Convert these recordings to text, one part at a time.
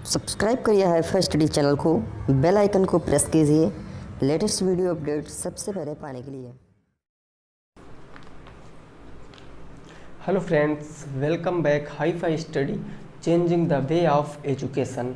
Subscribe करिए hifi study channel को, bell icon को प्रेस कीजिए लेटेस्ट वीडियो अपडेट सबसे पहले पाने के लिए। Hello friends, welcome back hifi study changing the way of education.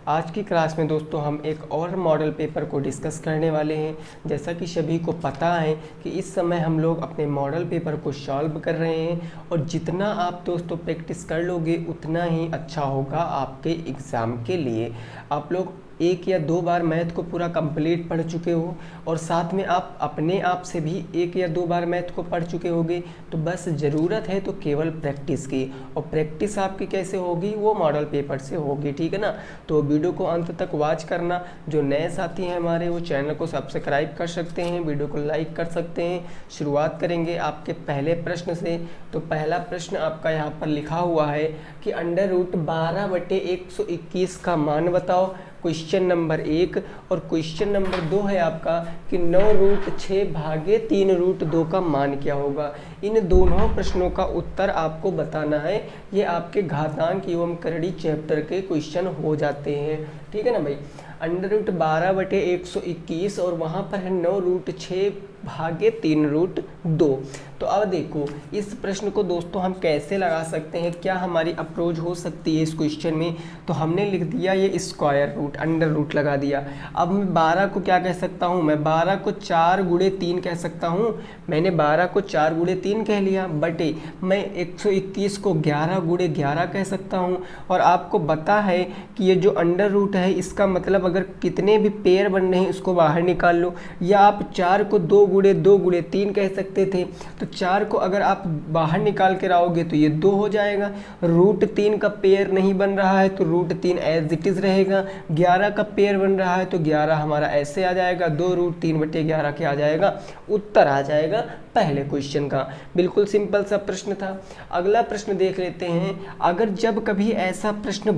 आज की क्लास में दोस्तों हम एक और मॉडल पेपर को डिस्कस करने वाले हैं। जैसा कि सभी को पता है कि इस समय हम लोग अपने मॉडल पेपर को सॉल्व कर रहे हैं और जितना आप दोस्तों प्रैक्टिस कर लोगे उतना ही अच्छा होगा आपके एग्ज़ाम के लिए। आप लोग एक या दो बार मैथ को पूरा कंप्लीट पढ़ चुके हो और साथ में आप अपने आप से भी एक या दो बार मैथ को पढ़ चुके होगे, तो बस ज़रूरत है तो केवल प्रैक्टिस की। और प्रैक्टिस आपकी कैसे होगी, वो मॉडल पेपर से होगी, ठीक है ना। तो वीडियो को अंत तक वॉच करना। जो नए साथी हैं हमारे, वो चैनल को सब्सक्राइब कर सकते हैं, वीडियो को लाइक कर सकते हैं। शुरुआत करेंगे आपके पहले प्रश्न से। तो पहला प्रश्न आपका यहाँ पर लिखा हुआ है कि √12/121 का मान बताओ, क्वेश्चन नंबर 1। और क्वेश्चन नंबर 2 है आपका कि 9√6/3√2 का मान क्या होगा। इन दोनों प्रश्नों का उत्तर आपको बताना है। ये आपके घातांक एवं करड़ी चैप्टर के क्वेश्चन हो जाते हैं, ठीक है ना भाई। √12/121 और वहाँ पर है 9√6/3√2। तो अब देखो इस प्रश्न को दोस्तों हम कैसे लगा सकते हैं, क्या हमारी अप्रोच हो सकती है इस क्वेश्चन में। तो हमने लिख दिया ये स्क्वायर रूट, अंडर रूट लगा दिया। अब मैं 12 को क्या कह सकता हूँ, मैं 12 को 4 × 3 कह सकता हूँ। मैंने 12 को 4 × 3 कह लिया, बटे मैं 121 को 11 × 11 कह सकता हूँ। और आपको पता है कि ये जो अंडर रूट है इसका मतलब अगर कितने भी पेयर बन रहे हैं उसको बाहर निकाल लो। या आप 4 को 2 × 2 × 3 कह सकते थे, तो 4 को अगर आप बाहर निकाल के लाओगे तो ये 2 हो जाएगा। √3 का पेयर नहीं बन रहा है तो √3 एज इट इज़ रहेगा। 11 का पेयर बन रहा है तो 11 हमारा ऐसे आ जाएगा, 2√3/11 क्या आ जाएगा, उत्तर आ जाएगा पहले क्वेश्चन का। बिल्कुल सिंपल सा प्रश्न था। अगला प्रश्न देख लेते हैं। अगर जब कभी ऐसा प्रश्न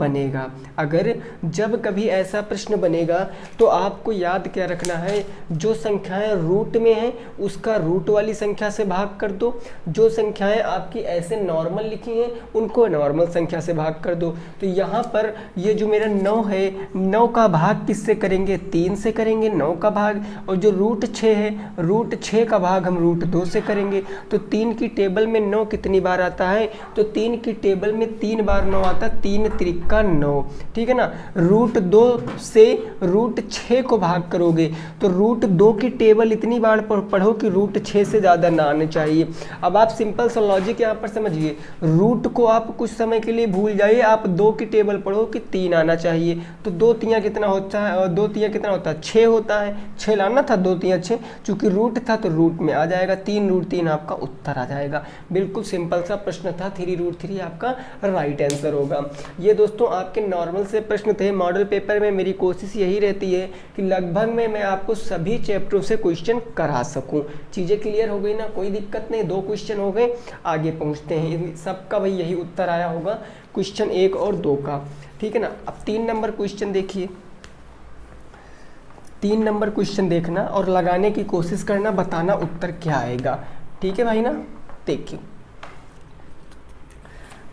बनेगा, तो आपको याद क्या रखना है, जो संख्याएं रूट में हैं उसका रूट वाली संख्या से भाग कर दो। जो संख्याएं आपकी ऐसे नॉर्मल लिखी हैं उनको नॉर्मल संख्या से भाग कर दो। तो यहाँ पर ये जो मेरा 9 है, 9 का भाग किससे करेंगे, 3 से करेंगे 9 का भाग। और जो √6 है, √6 का भाग हम √2 से करेंगे। तो 3 की टेबल में 9 कितनी बार आता है, तो 3 की टेबल में 3 बार 9 आता है, 3 त्रिका 9, ठीक है ना। √2 से √6 को भाग करोगे तो √2 की टेबल इतनी बार पढ़ो कि √6 से ज़्यादा ना आने चाहिए। अब आप सिंपल सा लॉजिक यहाँ पर समझिए, रूट को आप कुछ समय के लिए भूल जाइए, आप 2 की टेबल पढ़ो कि 3 आना चाहिए। तो 2 3 कितना होता है, 2 3 कितना होता है, 6 होता है। 6 लाना था, 2 3 6, चूंकि रूट था तो रूट में आ जाएगा, 3√3 आपका उत्तर आ जाएगा। बिल्कुल सिंपल सा प्रश्न था, 3√3 आपका राइट आंसर होगा। ये दोस्तों आपके नॉर्मल से प्रश्न थे। मॉडल पेपर में मेरी कोशिश यही रहती है कि लगभग में मैं आपको सभी चैप्टरों से क्वेश्चन करा सकूं। चीज़ें क्लियर हो गई ना, कोई दिक्कत नहीं। 2 क्वेश्चन हो गए, आगे पहुंचते हैं। सबका भाई यही उत्तर आया होगा क्वेश्चन 1 और 2 का, ठीक है ना। अब 3 नंबर क्वेश्चन देखिए। 3 नंबर क्वेश्चन देखना और लगाने की कोशिश करना, बताना उत्तर क्या आएगा, ठीक है भाई ना। देखिए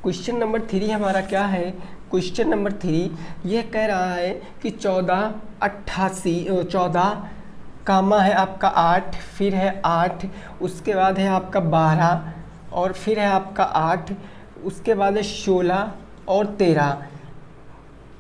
क्वेश्चन नंबर 3 हमारा क्या है। क्वेश्चन नंबर 3 ये कह रहा है कि 14 कामा है आपका 8, फिर है 8, उसके बाद है आपका 12 और फिर है आपका 8, उसके बाद है 16 और 13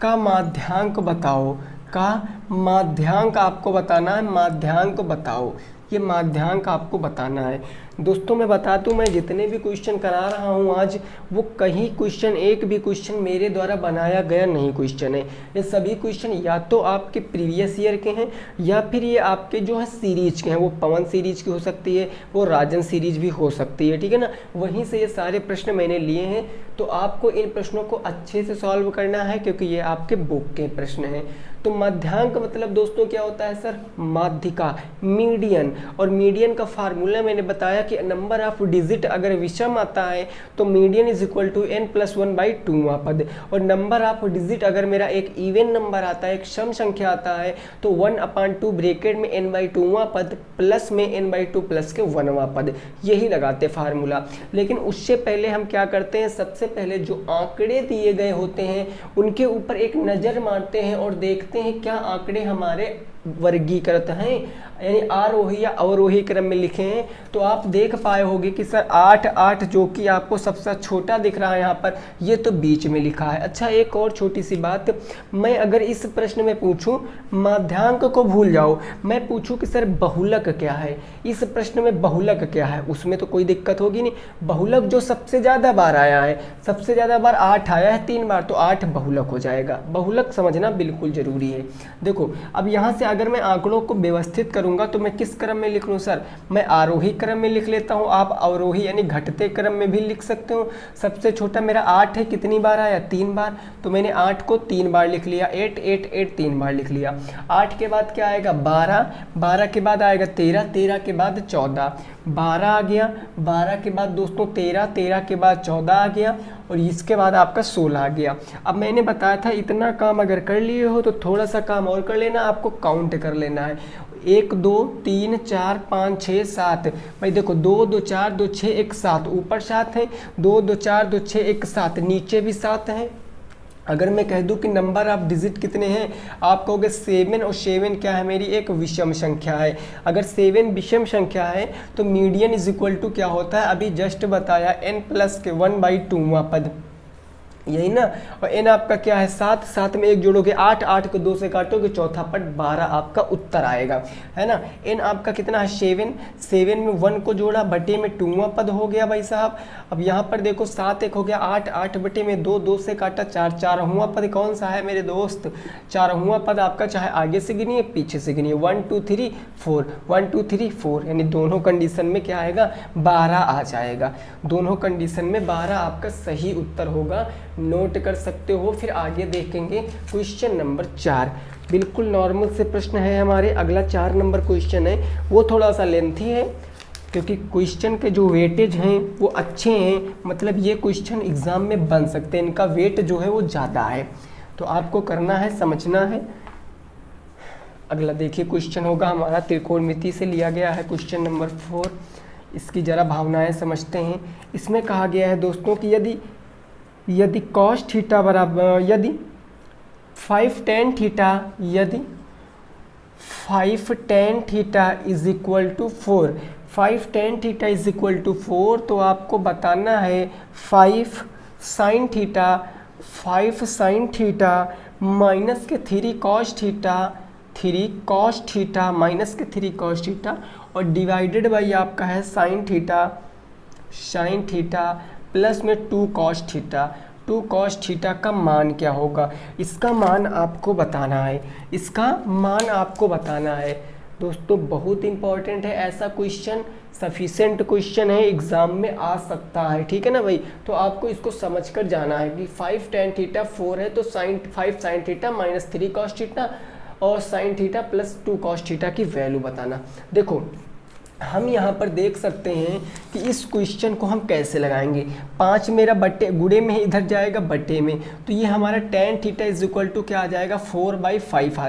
का माध्यांक बताओ। का माध्यांक आपको बताना है, माध्यांक बताओ। ये माध्यांक आपको बताना है। दोस्तों मैं बता दूं, मैं जितने भी क्वेश्चन करा रहा हूं आज, वो कहीं क्वेश्चन, एक भी क्वेश्चन मेरे द्वारा बनाया गया नहीं क्वेश्चन है। ये सभी क्वेश्चन या तो आपके प्रीवियस ईयर के हैं या फिर ये आपके जो है सीरीज के हैं। वो पवन सीरीज की हो सकती है, वो राजन सीरीज भी हो सकती है, ठीक है ना। वहीं से ये सारे प्रश्न मैंने लिए हैं। तो आपको इन प्रश्नों को अच्छे से सॉल्व करना है क्योंकि ये आपके बुक के प्रश्न हैं। तो माध्यांक मतलब दोस्तों क्या होता है सर, माध्यिका, मीडियन। और मीडियन का फार्मूला मैंने बताया कि नंबर ऑफ डिजिट अगर विषम आता है तो मीडियन इज इक्वल टू n+1/2वां पद, और नंबर ऑफ डिजिट अगर मेरा एक इवन नंबर आता है, एक सम संख्या आता है, तो 1/2 ब्रैकेट में n/2वां पद प्लस में n/2 प्लस के 1वां पद, यही लगाते फार्मूला। लेकिन उससे पहले हम क्या करते हैं, सबसे पहले जो आंकड़े दिए गए होते हैं उनके ऊपर एक नज़र मारते हैं और देखते हैं क्या आंकड़े हमारे वर्गीकृत हैं, यानी आरोही या अवरोही क्रम में लिखे हैं। तो आप देख पाए होंगे कि सर 8 जो कि आपको सबसे छोटा दिख रहा है यहाँ पर, ये तो बीच में लिखा है। अच्छा, एक और छोटी सी बात, मैं अगर इस प्रश्न में पूछूं माध्यांक को भूल जाओ, मैं पूछूं कि सर बहुलक क्या है, इस प्रश्न में बहुलक क्या है, उसमें तो कोई दिक्कत होगी नहीं। बहुलक जो सबसे ज़्यादा बार आया है, सबसे ज़्यादा बार 8 आया है 3 बार, तो 8 बहुलक हो जाएगा। बहुलक समझना बिल्कुल ज़रूरी है। देखो अब यहाँ से अगर मैं आंकड़ों को व्यवस्थित करूंगा तो मैं किस क्रम में लिख लूँ सर, मैं आरोही क्रम में लिख लेता हूँ, आप अवरोही यानी घटते क्रम में भी लिख सकते हो। सबसे छोटा मेरा 8 है, कितनी बार आया 3 बार, तो मैंने 8 को 3 बार लिख लिया, 8 8 8 3 बार लिख लिया। 8 के बाद क्या आएगा 12, 12 के बाद आएगा 13, 13 के बाद 14, 12 आ गया, 12 के बाद दोस्तों 13, 13 के बाद 14 आ गया, और इसके बाद आपका 16 आ गया। अब मैंने बताया था इतना काम अगर कर लिए हो तो थोड़ा सा काम और कर लेना, आपको काउंट कर लेना है। 1 2 3 4 5 6 7, भाई देखो 2 2 4 2 6 1 7, ऊपर 7 है, 2 2 4 2 6 1 7, नीचे भी 7 हैं। अगर मैं कह दूं कि नंबर ऑफ डिजिट कितने हैं, आप कहोगे 7, और 7 क्या है मेरी एक विषम संख्या है। अगर 7 विषम संख्या है तो मीडियन इज इक्वल टू क्या होता है, अभी जस्ट बताया n+1/2वां पद, यही ना। और n आपका क्या है 7, 7 में 1 जोड़ोगे 8, 8 को 2 से काटोगे चौथा पद 12 आपका उत्तर आएगा, है ना। n आपका कितना है 7, 7 में 1 को जोड़ा बटे में 2वां पद हो गया भाई साहब। अब यहाँ पर देखो 7 1 हो गया 8, 8 बटे में 2, 2 से काटा 4, 4वां पद कौन सा है मेरे दोस्त, 4वां पद आपका चाहे आगे से गिनिए पीछे से गिनिए, 1 2 3 4, 1 2 3 4, यानी दोनों कंडीशन में क्या आएगा 12 आ जाएगा। दोनों कंडीशन में 12 आपका सही उत्तर होगा, नोट कर सकते हो। फिर आगे देखेंगे क्वेश्चन नंबर 4, बिल्कुल नॉर्मल से प्रश्न है हमारे। अगला 4 नंबर क्वेश्चन है, वो थोड़ा सा लेंथी है क्योंकि क्वेश्चन के जो वेटेज हैं वो अच्छे हैं, मतलब ये क्वेश्चन एग्जाम में बन सकते हैं, इनका वेट जो है वो ज़्यादा है, तो आपको करना है समझना है। अगला देखिए क्वेश्चन होगा हमारा, त्रिकोणमिति से लिया गया है क्वेश्चन नंबर 4। इसकी ज़रा भावनाएं समझते हैं। इसमें कहा गया है दोस्तों कि यदि cos थीटा बराबर, यदि 5 tan थीटा, यदि 5 tan theta is equal to 4, 5 tan theta is equal to 4, तो आपको बताना है 5 sin theta, 5 sin theta minus के 3 cos theta, 3 cos theta minus के 3 cos थीटा, और डिवाइडेड बाई आपका है sin थीटा प्लस में 2 cos थीटा। 2 cos थीटा का मान क्या होगा, इसका मान आपको बताना है, इसका मान आपको बताना है दोस्तों। बहुत इंपॉर्टेंट है, ऐसा क्वेश्चन सफिशेंट क्वेश्चन है, एग्जाम में आ सकता है, ठीक है ना भाई। तो आपको इसको समझकर जाना है कि 5 tan थीटा 4 है तो 5 sin theta minus 3 cos theta और sin theta plus 2 cos theta की वैल्यू बताना। देखो हम यहाँ पर देख सकते हैं कि इस क्वेश्चन को हम कैसे लगाएंगे। 5 मेरा बटे गुणे में ही इधर जाएगा बटे में, तो ये हमारा tan theta is equal to क्या आ जाएगा 4/5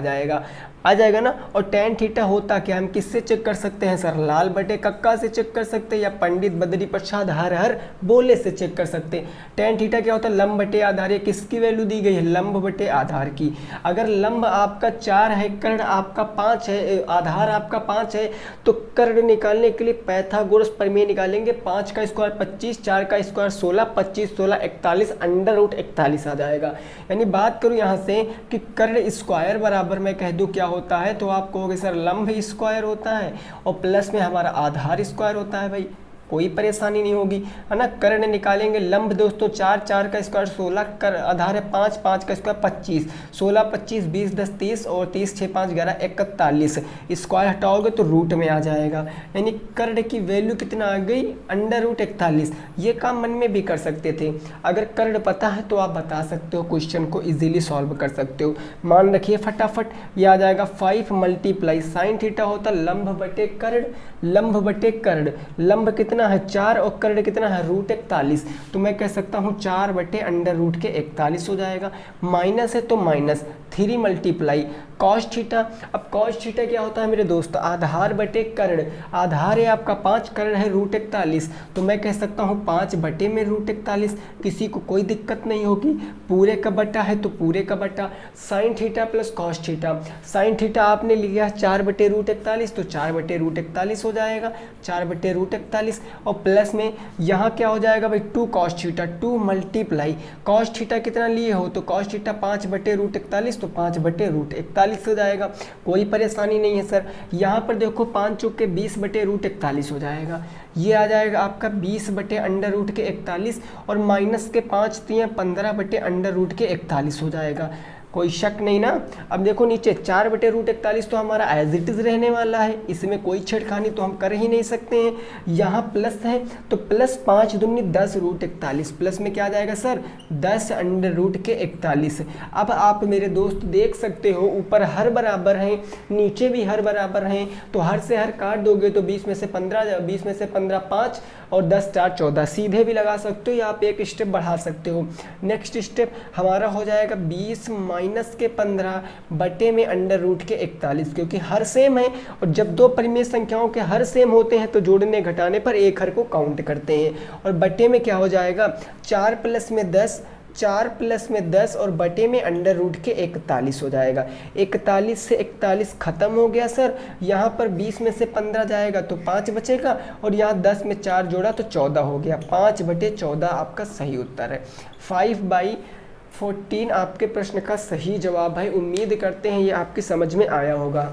आ जाएगा ना। और tan थीटा होता क्या, हम किससे चेक कर सकते हैं सर, लाल बटे कक्का से चेक कर सकते हैं, या पंडित बद्री प्रसाद हर हर बोले से चेक कर सकते हैं। tan थीटा क्या होता है, लंब बटे आधार, ये किसकी वैल्यू दी गई है, लंब बटे आधार की। अगर लंब आपका 4 है, कर्ण आपका 5 है, आधार आपका 5 है, तो कर्ण निकालने के लिए पाइथागोरस प्रमेय निकालेंगे। 5 का स्क्वायर 25, 4 का स्क्वायर 16, 25 16 41, √41 आ जाएगा। यानी बात करूँ यहाँ से कि कर्ण स्क्वायर बराबर मैं कह दूँ क्या होता है, तो आप कहोगे सर लंब स्क्वायर होता है और प्लस में हमारा आधार स्क्वायर होता है भाई। कोई परेशानी नहीं होगी, है ना। कर्ण निकालेंगे, लंब दोस्तों 4, 4 का स्क्वायर 16, कर आधार है 5, 5 का स्क्वायर 25, 16 25 20 10 30 और 30 6 5 11 41, स्क्वायर हटाओगे तो रूट में आ जाएगा, यानी कर्ण की वैल्यू कितना आ गई, √41। ये काम मन में भी कर सकते थे, अगर कर्ण पता है तो आप बता सकते हो, क्वेश्चन को इजीली सॉल्व कर सकते हो। मान रखिए फटाफट, ये आ जाएगा 5 मल्टीप्लाई साइन थीटा होता लंब बटे कर्ण, लंब बटे कर्ण, लंब कितना है 4 और कर्ण कितना है √41, तो मैं कह सकता हूँ 4 बटे √41 हो जाएगा। माइनस है तो माइनस, 3 मल्टीप्लाई कॉस थीटा। अब कॉस थीटा क्या होता है मेरे दोस्त, आधार बटे कर्ण, आधार है आपका 5, कर्ण है √41, तो मैं कह सकता हूँ 5 बटे में √41, किसी को कोई दिक्कत नहीं होगी, पूरे का बटा है तो पूरे का बटा। Sine theta plus cos theta, sine theta आपने लिया 4 बटे √41, तो 4 बटे √41 हो जाएगा, 4 बटे √41, और प्लस में यहाँ क्या हो जाएगा भाई 2 cos theta, 2 multiply cos theta कितना लिए हो, तो कॉस थीटा 5 बटे √41, तो 5 बटे √41 हो जाएगा, कोई परेशानी नहीं है सर। यहाँ पर देखो 5 चौके 20 बटे √41 हो जाएगा, ये आ जाएगा आपका 20 बटे √41, और माइनस के 5 3 15 बटे √41 हो जाएगा, कोई शक नहीं ना। अब देखो नीचे 4 बटे √41 तो हमारा एज इट इज़ रहने वाला है, इसमें कोई छेड़खानी तो हम कर ही नहीं सकते हैं। यहाँ प्लस है तो प्लस 5 दूनी 10 √41, प्लस में क्या आ जाएगा सर 10 √41। अब आप मेरे दोस्त देख सकते हो ऊपर हर बराबर हैं, नीचे भी हर बराबर हैं, तो हर से हर काट दोगे तो 20 में से 15, 20 में से 15 5 और 10 4 14, सीधे भी लगा सकते हो या आप एक स्टेप बढ़ा सकते हो। नेक्स्ट स्टेप हमारा हो जाएगा 20 माइनस के 15 बटे में √41, क्योंकि हर सेम है, और जब दो परिमेय संख्याओं के हर सेम होते हैं तो जोड़ने घटाने पर एक हर को काउंट करते हैं, और बटे में क्या हो जाएगा 4 प्लस में 10, 4 प्लस में 10 और बटे में √41 हो जाएगा। 41 से 41 खत्म हो गया सर, यहाँ पर 20 में से 15 जाएगा तो 5 बचेगा, और यहाँ 10 में 4 जोड़ा तो 14 हो गया, 5 बटे 14 आपका सही उत्तर है। 5/14 आपके प्रश्न का सही जवाब है। उम्मीद करते हैं ये आपकी समझ में आया होगा।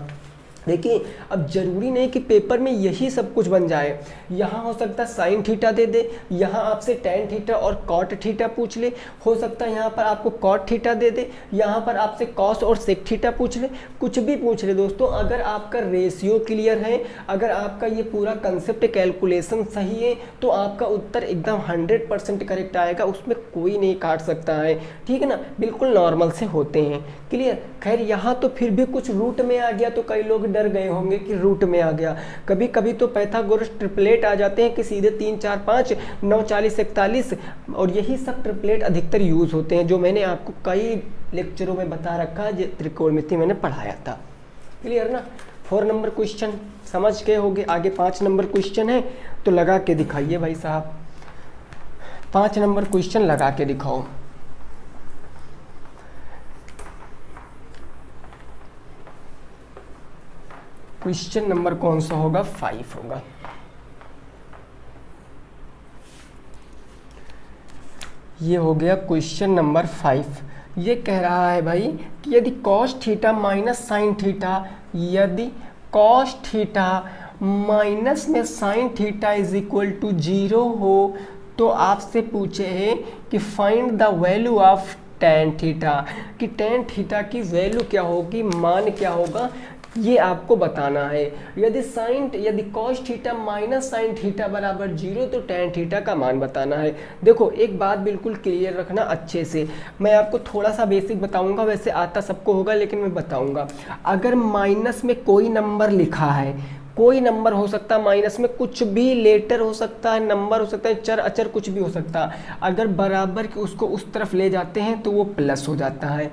देखिए अब जरूरी नहीं कि पेपर में यही सब कुछ बन जाए, यहाँ हो सकता है साइन थीटा दे दे, यहाँ आपसे टैन थीटा और कॉट थीटा पूछ ले, हो सकता है यहाँ पर आपको कॉट थीटा दे दे, यहाँ पर आपसे कॉस और सेक थीटा पूछ ले, कुछ भी पूछ ले दोस्तों। अगर आपका रेशियो क्लियर है, अगर आपका ये पूरा कंसेप्ट कैलकुलेशन सही है, तो आपका उत्तर एकदम 100% करेक्ट आएगा, उसमें कोई नहीं काट सकता है, ठीक है ना, बिल्कुल नॉर्मल से होते हैं। क्लियर। खैर यहाँ तो फिर भी कुछ रूट में आ गया तो कई लोग डर गए होंगे कि रूट में आ गया, कभी कभी तो पाइथागोरस ट्रिपलेट आ जाते हैं कि सीधे 3 4 5 9 40 41, और यही सब ट्रिपलेट अधिकतर यूज होते हैं, जो मैंने आपको कई लेक्चरों में बता रखा है, त्रिकोणमिति मैंने पढ़ाया था। क्लियर ना। 4 नंबर क्वेश्चन समझ गए होंगे। आगे 5 नंबर क्वेश्चन है तो लगा के दिखाइए भाई साहब, 5 नंबर क्वेश्चन लगा के दिखाओ। क्वेश्चन नंबर कौन सा होगा, 5 होगा। ये हो गया क्वेश्चन नंबर 5। ये कह रहा है भाई कि यदि cos theta minus sine theta, यदि cos थीटा माइनस में sine theta is equal to 0 हो, तो आपसे पूछे है कि find the value of tan theta, कि tan थीटा की वैल्यू क्या होगी, मान क्या होगा, ये आपको बताना है। यदि cos theta minus sine theta बराबर 0, तो tan थीटा का मान बताना है। देखो एक बात बिल्कुल क्लियर रखना अच्छे से, मैं आपको थोड़ा सा बेसिक बताऊंगा, वैसे आता सबको होगा लेकिन मैं बताऊंगा। अगर माइनस में कोई नंबर लिखा है, कोई नंबर हो सकता है, माइनस में कुछ भी लेटर हो सकता है, नंबर हो सकता है, चर अचर कुछ भी हो सकता है, अगर बराबर के उसको उस तरफ ले जाते हैं तो वो प्लस हो जाता है,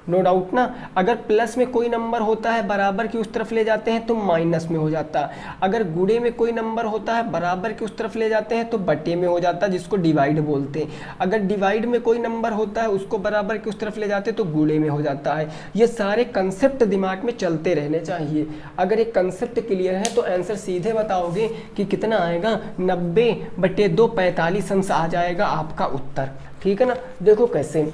नो डाउट ना। अगर प्लस में कोई नंबर होता है बराबर की उस तरफ ले जाते हैं तो माइनस में हो जाता है, अगर गुणे में कोई नंबर होता है बराबर की उस तरफ ले जाते हैं तो बटे में हो जाता है, जिसको डिवाइड बोलते हैं। अगर डिवाइड में कोई नंबर होता है उसको बराबर की उस तरफ ले जाते हैं तो गुणे में हो जाता है। ये सारे कंसेप्ट दिमाग में चलते रहने चाहिए। अगर ये कंसेप्ट क्लियर है तो आंसर सीधे बताओगे कि कितना आएगा, 90/2 45 अंश आ जाएगा आपका उत्तर, ठीक है ना। देखो कैसे,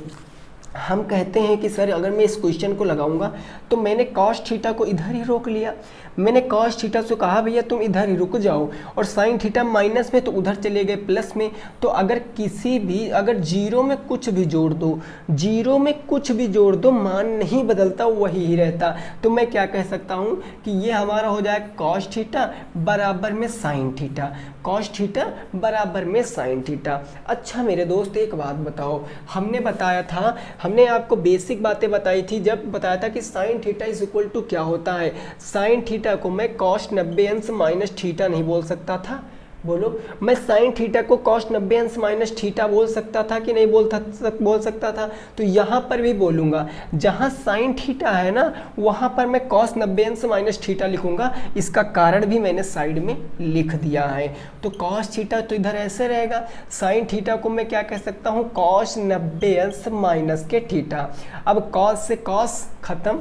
हम कहते हैं कि सर अगर मैं इस क्वेश्चन को लगाऊंगा तो मैंने कॉस थीटा को इधर ही रोक लिया, मैंने कॉस थीटा से कहा भैया तुम इधर ही रुक जाओ, और साइन थीटा माइनस में तो उधर चले गए प्लस में। तो अगर किसी भी अगर जीरो में कुछ भी जोड़ दो, जीरो में कुछ भी जोड़ दो, मान नहीं बदलता, वही ही रहता। तो मैं क्या कह सकता हूँ कि ये हमारा हो जाए कॉस थीटा बराबर में साइन थीटा, कॉस थीटा बराबर में साइन थीटा। अच्छा मेरे दोस्त एक बात बताओ, हमने बताया था, हमने आपको बेसिक बातें बताई थी जब बताया था कि sine theta is equal to क्या होता है। साइन थीटा को मैं कॉस 90 अंश माइनस थीटा नहीं बोल सकता था, बोलो, मैं साइन थीटा को कॉस 90 अंश माइनस थीटा बोल सकता था कि नहीं बोल सकता था। तो यहाँ पर भी बोलूँगा, जहाँ साइन थीटा है ना वहाँ पर मैं कॉस 90 अंश माइनस थीटा लिखूँगा। इसका कारण भी मैंने साइड में लिख दिया है। तो कॉस थीटा तो इधर ऐसे रहेगा, साइन थीटा को मैं क्या कह सकता हूँ, कॉस 90 अंश माइनस के थीटा। अब कॉस से कॉस खत्म,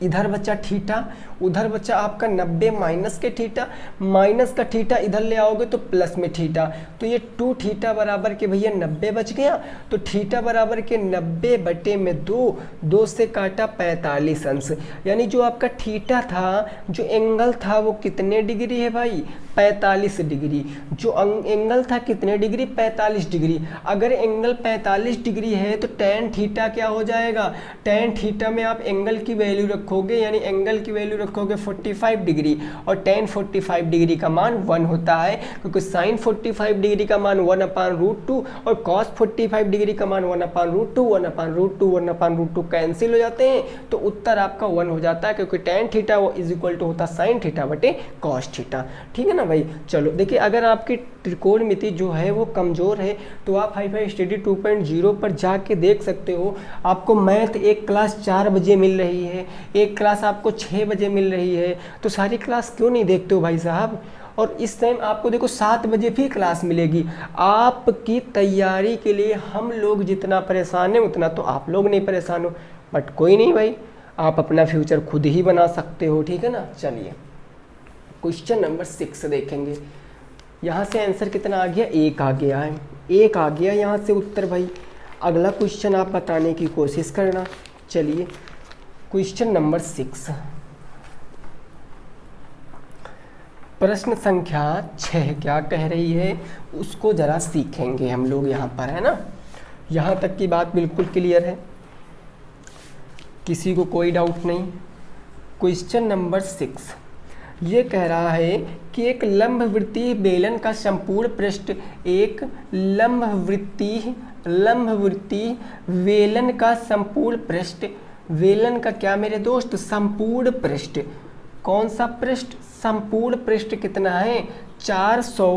इधर बचा थीटा, उधर बचा आपका 90 माइनस के थीटा, माइनस का थीटा इधर ले आओगे तो प्लस में थीटा। तो ये 2 थीटा बराबर के भैया 90 बच गया। तो थीटा बराबर के 90 बटे में 2, 2 से काटा 45 अंश, यानी जो आपका थीटा था, जो एंगल था वो कितने डिग्री है भाई, 45 डिग्री। जो एंगल था कितने डिग्री, 45 डिग्री। अगर एंगल 45 डिग्री है तो टेन थीटा क्या हो जाएगा, टेन थीटा में आप एंगल की वैल्यू रखोगे, यानी एंगल की वैल्यू रखोगे 45 डिग्री, और टेन 45 डिग्री का मान 1 होता है, क्योंकि साइन 45 डिग्री का मान 1/√2 और कॉस 45 डिग्री का मान 1/√2, 1/√2, 1/√2 कैंसिल हो जाते हैं, तो उत्तर आपका 1 हो जाता है, क्योंकि टेन थीटा वो इज इक्वल टू होता साइन थीटा बटे कॉस थीटा। ठीक है ना भाई। चलो देखिए, अगर आपकी त्रिकोणमिति जो है वो कमज़ोर है तो आप हाई-फाई स्टडी 2.0 पर जाके देख सकते हो। आपको मैथ एक क्लास 4 बजे मिल रही है, एक क्लास आपको 6 बजे मिल रही है, तो सारी क्लास क्यों नहीं देखते हो भाई साहब। और इस टाइम आपको देखो 7 बजे भी क्लास मिलेगी। आपकी तैयारी के लिए हम लोग जितना परेशान हैं उतना तो आप लोग नहीं परेशान हो, बट कोई नहीं भाई, आप अपना फ्यूचर खुद ही बना सकते हो। ठीक है ना। चलिए क्वेश्चन नंबर 6 देखेंगे। यहाँ से आंसर कितना आ गया, 1 आ गया है, 1 आ गया यहाँ से उत्तर भाई। अगला क्वेश्चन आप बताने की कोशिश करना। चलिए क्वेश्चन नंबर 6, प्रश्न संख्या 6 क्या कह रही है उसको ज़रा सीखेंगे हम लोग यहाँ पर, है ना। यहाँ तक की बात बिल्कुल क्लियर है, किसी को कोई डाउट नहीं। क्वेश्चन नंबर 6 ये कह रहा है कि एक लंबवृत्तीय बेलन का संपूर्ण पृष्ठ, एक लंबवृत्तीय बेलन का संपूर्ण पृष्ठ, बेलन का क्या मेरे दोस्त, संपूर्ण पृष्ठ। कौन सा पृष्ठ, संपूर्ण पृष्ठ कितना है, 400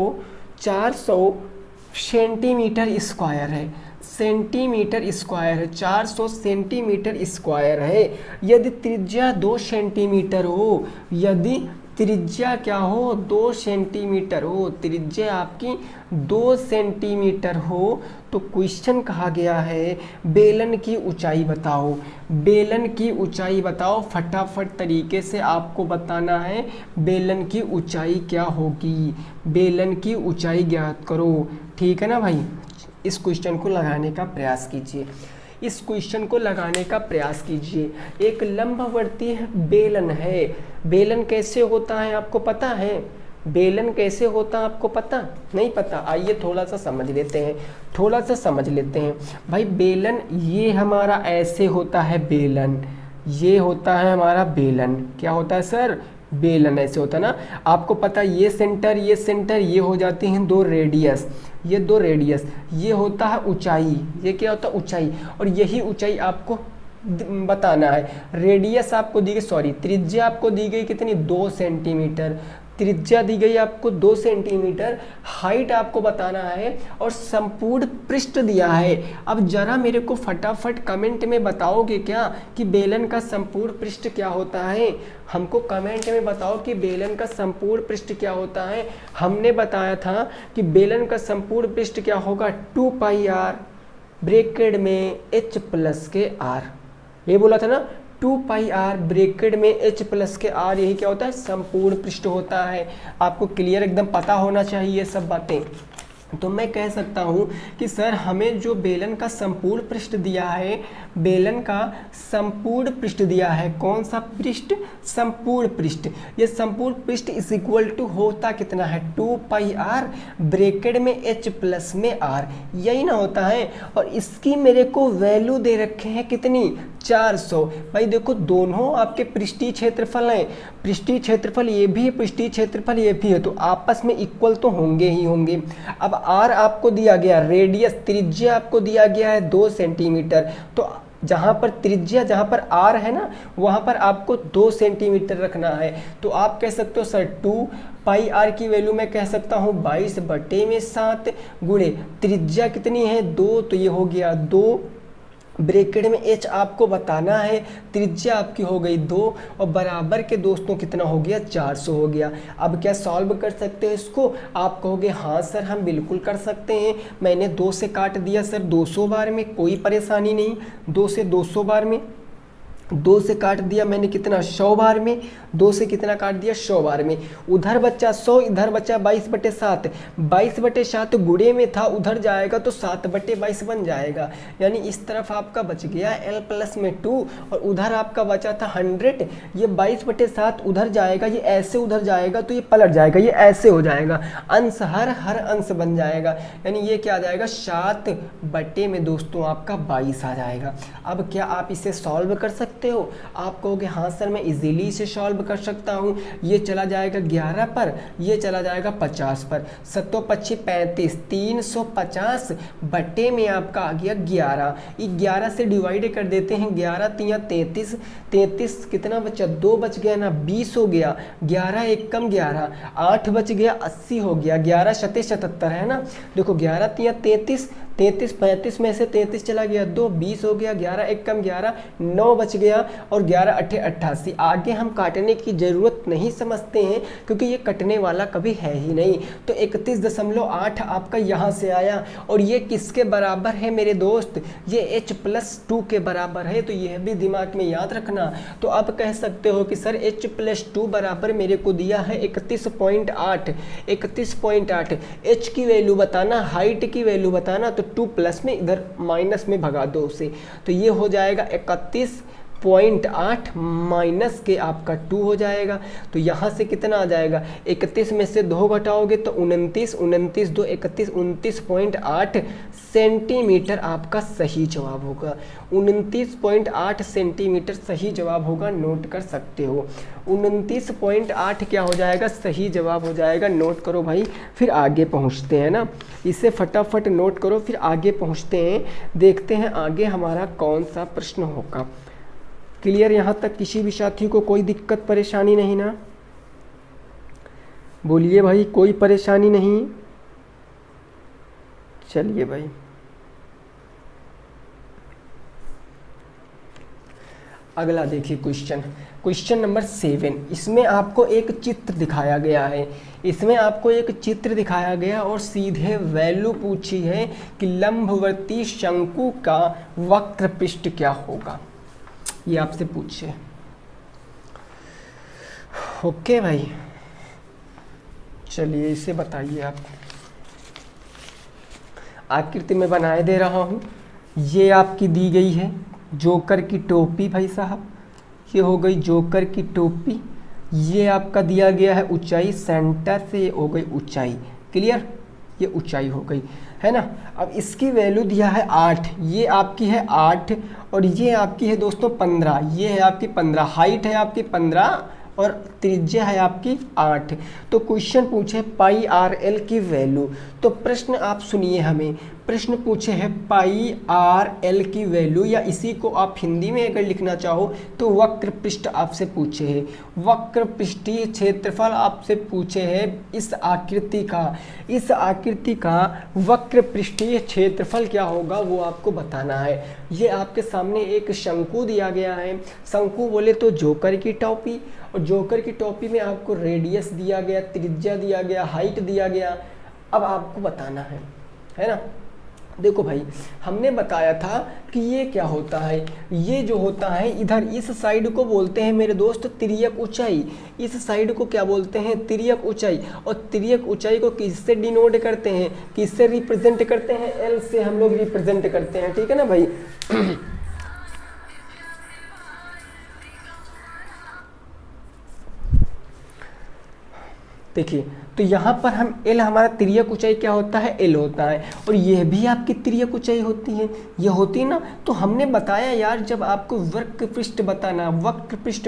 सेंटीमीटर स्क्वायर है, सेंटीमीटर स्क्वायर है, 400 सेंटीमीटर स्क्वायर है। यदि त्रिज्या 2 सेंटीमीटर हो, यदि त्रिज्या क्या हो, 2 सेंटीमीटर हो, त्रिज्या आपकी 2 सेंटीमीटर हो, तो क्वेश्चन कहा गया है बेलन की ऊंचाई बताओ, बेलन की ऊंचाई बताओ। फटाफट तरीके से आपको बताना है बेलन की ऊंचाई क्या होगी, बेलन की ऊंचाई ज्ञात करो। ठीक है ना भाई। इस क्वेश्चन को लगाने का प्रयास कीजिए, इस क्वेश्चन को लगाने का प्रयास कीजिए। एक लंबवर्तीय बेलन है, बेलन कैसे होता है आपको पता है, बेलन कैसे होता है आपको पता नहीं पता, आइए थोड़ा सा समझ लेते हैं, थोड़ा सा समझ लेते हैं भाई। बेलन ये हमारा ऐसे होता है, बेलन ये होता है हमारा बेलन, क्या होता है सर, बेलन ऐसे होता है ना। आपको पता है ये सेंटर ये हो जाती हैं 2 रेडियस, ये 2 रेडियस, ये होता है ऊंचाई, ये क्या होता है ऊंचाई, और यही ऊंचाई आपको बताना है। रेडियस आपको दी गई, सॉरी त्रिज्या आपको दी गई कितनी, 2 सेंटीमीटर, त्रिज्या दी गई आपको 2 सेंटीमीटर, हाइट आपको बताना है, और संपूर्ण पृष्ठ दिया है। अब जरा मेरे को फटाफट कमेंट में बताओगे क्या कि बेलन का संपूर्ण पृष्ठ क्या होता है, हमको कमेंट में बताओ कि बेलन का संपूर्ण पृष्ठ क्या होता है। हमने बताया था कि बेलन का संपूर्ण पृष्ठ क्या होगा, 2πr ब्रैकेट में h प्लस के r, ये बोला था ना, 2πr ब्रैकेट में h प्लस के r, यही क्या होता है, संपूर्ण पृष्ठ होता है। आपको क्लियर एकदम पता होना चाहिए सब बातें। तो मैं कह सकता हूँ कि सर हमें जो बेलन का संपूर्ण पृष्ठ दिया है, बेलन का संपूर्ण पृष्ठ दिया है, कौन सा पृष्ठ? संपूर्ण पृष्ठ। ये संपूर्ण पृष्ठ इज इक्वल टू होता कितना है? 2 पाई आर ब्रैकेट में h प्लस में r, यही ना होता है। और इसकी मेरे को वैल्यू दे रखे हैं कितनी? 400। भाई देखो दोनों आपके पृष्ठीय क्षेत्रफल हैं, पृष्ठीय क्षेत्रफल ये भी है, पृष्ठीय क्षेत्रफल ये भी है, तो आपस में इक्वल तो होंगे ही होंगे। अब r आपको दिया गया, रेडियस त्रिज्या आपको दिया गया है 2 सेंटीमीटर, तो जहाँ पर त्रिज्या, जहाँ पर r है ना, वहाँ पर आपको 2 सेंटीमीटर रखना है। तो आप कह सकते हो सर 2 पाई r की वैल्यू मैं कह सकता हूँ 22/7 गुणे त्रिज्या कितनी है? 2, तो ये हो गया 2 ब्रैकेट में h आपको बताना है, त्रिज्या आपकी हो गई 2 और बराबर के दोस्तों कितना हो गया? 400 हो गया। अब क्या सॉल्व कर सकते हो इसको? आप कहोगे हाँ सर हम बिल्कुल कर सकते हैं, मैंने 2 से काट दिया सर 200 बार में, कोई परेशानी नहीं। 2 से 200 बार में, 2 से काट दिया मैंने कितना? 100 बार में। 2 से कितना काट दिया? 100 बार में। उधर बच्चा 100, इधर बच्चा 22/7। 22/7 गुणे में था, उधर जाएगा तो 7/22 बन जाएगा। यानी इस तरफ आपका बच गया l प्लस में 2 और उधर आपका बचा था 100। ये 22/7 उधर जाएगा, ये ऐसे उधर जाएगा तो ये पलट जाएगा, ये ऐसे हो जाएगा, अंश हर अंश बन जाएगा। यानी ये क्या आ जाएगा? 7 में दोस्तों आपका 22 आ जाएगा। अब क्या आप इसे सॉल्व कर सकते हो? आप कहोगे हाँ सर मैं इजीली इसे सॉल्व कर सकता हूँ। ये चला जाएगा 11 पर, ये चला जाएगा 50 पर, 7×5 35, 350 बटे में आपका आ गया 11। 11 से डिवाइड कर देते हैं, 11×3 33, 33 कितना बचा? 2 बच गया ना, 20 हो गया। 11 एक कम 11, 8 बच गया, 80 हो गया। 11 शते 77 है ना। देखो 11×3 33, 33 35 में से 33 चला गया 2, 20 हो गया। 11 एक कम 11, 9 बच गया और 11×8 88। आगे हम काटने की ज़रूरत नहीं समझते हैं क्योंकि ये कटने वाला कभी है ही नहीं। तो 31.8 आपका यहाँ से आया और ये किसके बराबर है मेरे दोस्त? ये h + 2 के बराबर है। तो यह भी दिमाग में याद रखना। तो आप कह सकते हो कि सर h + 2 बराबर मेरे को दिया है 31.8। 31.8 h की वैल्यू बताना, हाइट की वैल्यू बताना, तो 2 प्लस में इधर माइनस में भगा दो उसे, तो ये हो जाएगा 31.8 माइनस के आपका 2 हो जाएगा। तो यहाँ से कितना आ जाएगा? 31 में से 2 घटाओगे तो 29, 29 2 31, 29.8 सेंटीमीटर आपका सही जवाब होगा। 29.8 सेंटीमीटर सही जवाब होगा, नोट कर सकते हो। 29.8 क्या हो जाएगा? सही जवाब हो जाएगा। नोट करो भाई, फिर आगे पहुंचते हैं ना। इसे फटाफट नोट करो, फिर आगे पहुंचते हैं, देखते हैं आगे हमारा कौन सा प्रश्न होगा। क्लियर यहाँ तक? किसी भी साथी को कोई दिक्कत परेशानी नहीं ना? बोलिए भाई, कोई परेशानी नहीं? चलिए भाई, अगला देखिए क्वेश्चन नंबर 7। इसमें आपको एक चित्र दिखाया गया है, इसमें आपको एक चित्र दिखाया गया और सीधे वैल्यू पूछी है कि लंबवर्ती शंकु का वक्र पृष्ठ क्या होगा, ये आपसे पूछे। ओके भाई, चलिए इसे बताइए आप। आकृति में बनाए दे रहा हूँ। ये आपकी दी गई है जोकर की टोपी भाई साहब, ये हो गई जोकर की टोपी। ये आपका दिया गया है ऊंचाई, सेंटर से ये हो गई ऊंचाई। क्लियर? ये ऊंचाई हो गई, है ना। अब इसकी वैल्यू दिया है 8, ये आपकी है 8 और ये आपकी है दोस्तों 15। ये है आपकी 15, हाइट है आपकी 15 और त्रिज्या है आपकी 8। तो क्वेश्चन पूछे पाई आर एल की वैल्यू। तो प्रश्न आप सुनिए, हमें प्रश्न पूछे है पाई आर एल की वैल्यू, या इसी को आप हिंदी में अगर लिखना चाहो तो वक्र पृष्ठ आपसे पूछे है, वक्र पृष्ठीय क्षेत्रफल आपसे पूछे है इस आकृति का। इस आकृति का वक्र पृष्ठीय क्षेत्रफल क्या होगा वो आपको बताना है। ये आपके सामने एक शंकु दिया गया है। शंकु बोले तो जोकर की टोपी, और जोकर की टोपी में आपको रेडियस दिया गया, त्रिज्या दिया गया, हाइट दिया गया। अब आपको बताना है ना। देखो भाई, हमने बताया था कि ये क्या होता है, ये जो होता है इधर इस साइड को बोलते हैं मेरे दोस्त तिर्यक ऊंचाई, इस साइड को क्या बोलते हैं, तिर्यक ऊंचाई। और तिर्यक ऊंचाई को किससे डिनोट करते हैं, किससे रिप्रेजेंट करते हैं, एल से हम लोग रिप्रेजेंट करते हैं, ठीक है ना भाई। देखिए, तो यहाँ पर हम एल, हमारा तिर्यक ऊंचाई क्या होता है, एल होता है, और यह भी आपकी तिर्यक ऊंचाई होती है, ये होती है ना। तो हमने बताया यार, जब आपको वक्र पृष्ठ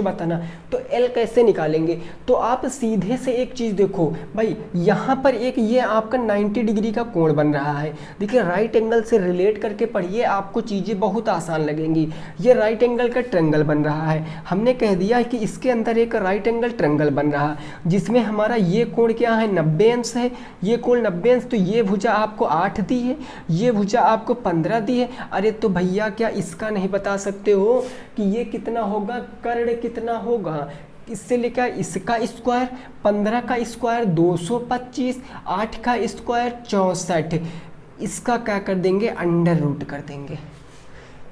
बताना तो एल कैसे निकालेंगे। तो आप सीधे से एक चीज़ देखो भाई, यहाँ पर एक ये आपका 90 डिग्री का कोण बन रहा है। देखिए, राइट एंगल से रिलेट करके पढ़िए, आपको चीज़ें बहुत आसान लगेंगी। ये राइट एंगल का ट्रायंगल बन रहा है, हमने कह दिया कि इसके अंदर एक राइट एंगल ट्रायंगल बन रहा है, जिसमें हमारा ये कोण क्या है, 90 अंश है, ये कोण 90 अंश। तो ये भुजा आपको 8 दी है, ये भुजा आपको 15 दी है। अरे तो भैया क्या इसका नहीं बता सकते हो कि ये कितना होगा, कर्ण कितना होगा। इससे लिखा है इसका स्क्वायर, 15 का स्क्वायर 225, 8 का स्क्वायर 64। इसका क्या कर देंगे, अंडर रूट कर देंगे,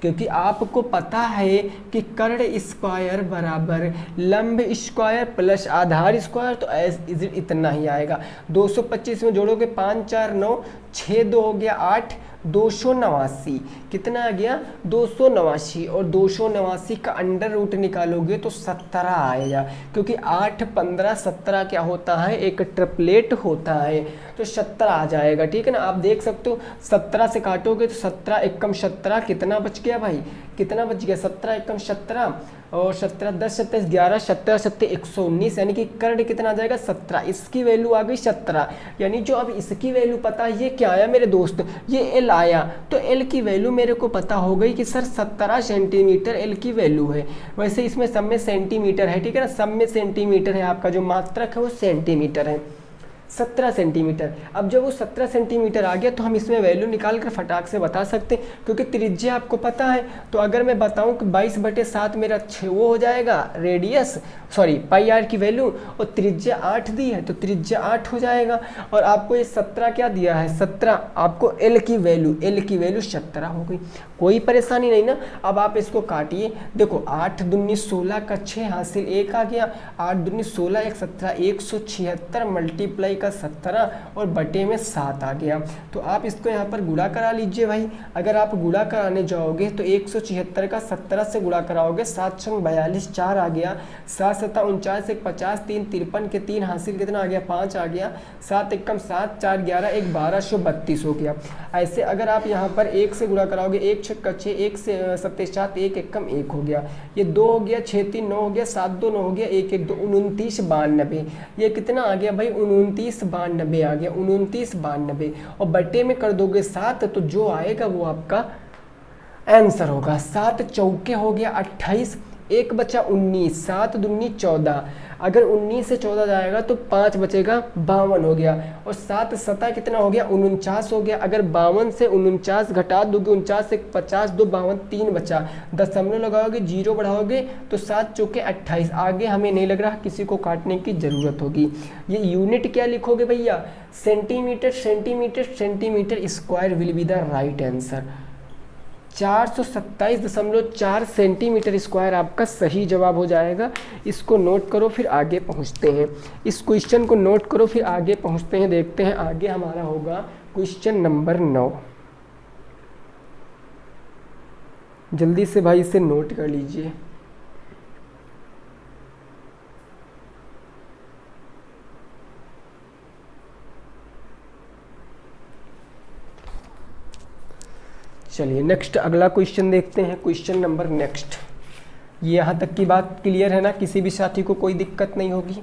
क्योंकि आपको पता है कि कर्ण स्क्वायर बराबर लंब स्क्वायर प्लस आधार स्क्वायर, तो एज इज इतना ही आएगा। 225 में जोड़ोगे 5 4 9, 6 2 हो गया 8, 289 कितना आ गया, 289। और 289 का अंडर रूट निकालोगे तो 17 आएगा, क्योंकि 8 15 17 क्या होता है, एक ट्रिपलेट होता है, तो 17 आ जाएगा, ठीक है ना। आप देख सकते हो 17 से काटोगे तो 17 एकम 17 कितना बच गया भाई, कितना बच गया, 17 एकम 17 और 17 10 27 11 17 17 119, यानी कि कर्ण कितना आ जाएगा, 17। इसकी वैल्यू आ गई 17, यानी जो अब इसकी वैल्यू पता है, ये क्या आया मेरे दोस्त, ये एल आया। तो एल की वैल्यू मेरे को पता हो गई कि सर 17 सेंटीमीटर एल की वैल्यू है। वैसे इसमें सब में सेंटीमीटर है, ठीक है ना, सब में सेंटीमीटर है, आपका जो मात्रक है वो सेंटीमीटर है, 17 सेंटीमीटर। अब जब वो 17 सेंटीमीटर आ गया तो हम इसमें वैल्यू निकाल कर फटाक से बता सकते हैं, क्योंकि त्रिज्या आपको पता है। तो अगर मैं बताऊं कि 22/7 मेरा 6 वो हो जाएगा रेडियस, सॉरी पाई आर की वैल्यू, और त्रिज्या 8 दी है तो त्रिज्या 8 हो जाएगा। और आपको ये 17 क्या दिया है, 17 आपको एल की वैल्यू 17 हो गई, कोई परेशानी नहीं ना। अब आप इसको काटिए, देखो 8 दूनी 16 का 6 हासिल 1 आ गया, 8 दूनी 16 1 17 176 मल्टीप्लाई का 17 और बटे में 7 आ गया। तो आप इसको यहाँ पर गुणा करा लीजिए भाई। अगर आप गुणा कराने जाओगे तो 176 का 17 से गुणा कराओगे, 7 छंग 42 4 आ गया, 7 7 49 1 50 3 53 के 3 हासिल कितना आ गया, 5 आ गया, 7 एकम 7 4 11 1 1232 हो गया। ऐसे अगर आप यहाँ पर 1 से गुणा कराओगे, 1 6 का 6, 1 से 7 7 1 एकम 1 हो गया, ये 2 हो गया, 6 3 9 हो गया, 7 2 9 हो गया, 1 1 2 29 92। ये कितना आ गया भाई, 29 92 आ गया, 29 92। और बटे में कर दोगे 7 तो जो आएगा वो आपका आंसर होगा। 7 चौके हो गया 28, 1 बचा 19, 7 दूनी 14। अगर 19 से 14 जाएगा तो 5 बचेगा, 52 हो गया। और 7 7 कितना हो गया, 49 हो गया। अगर 52 से 49 घटा दोगे, 49 से 50 2 52 3 बचा, दशमलव लगाओगे, 0 बढ़ाओगे तो 7 चौके 28। आगे हमें नहीं लग रहा किसी को काटने की ज़रूरत होगी। ये यूनिट क्या लिखोगे भैया, centimetre, centimetre, centimetre square will be the right answer. 427.4 centimetre square आपका सही जवाब हो जाएगा। इसको नोट करो, फिर आगे पहुंचते हैं। इस क्वेश्चन को नोट करो, फिर आगे पहुंचते हैं। देखते हैं आगे हमारा होगा क्वेश्चन नंबर 9। जल्दी से भाई इसे नोट कर लीजिए। चलिए नेक्स्ट अगला क्वेश्चन देखते हैं। क्वेश्चन नंबर नेक्स्ट, ये यहाँ तक की बात क्लियर है ना, किसी भी साथी को कोई दिक्कत नहीं होगी।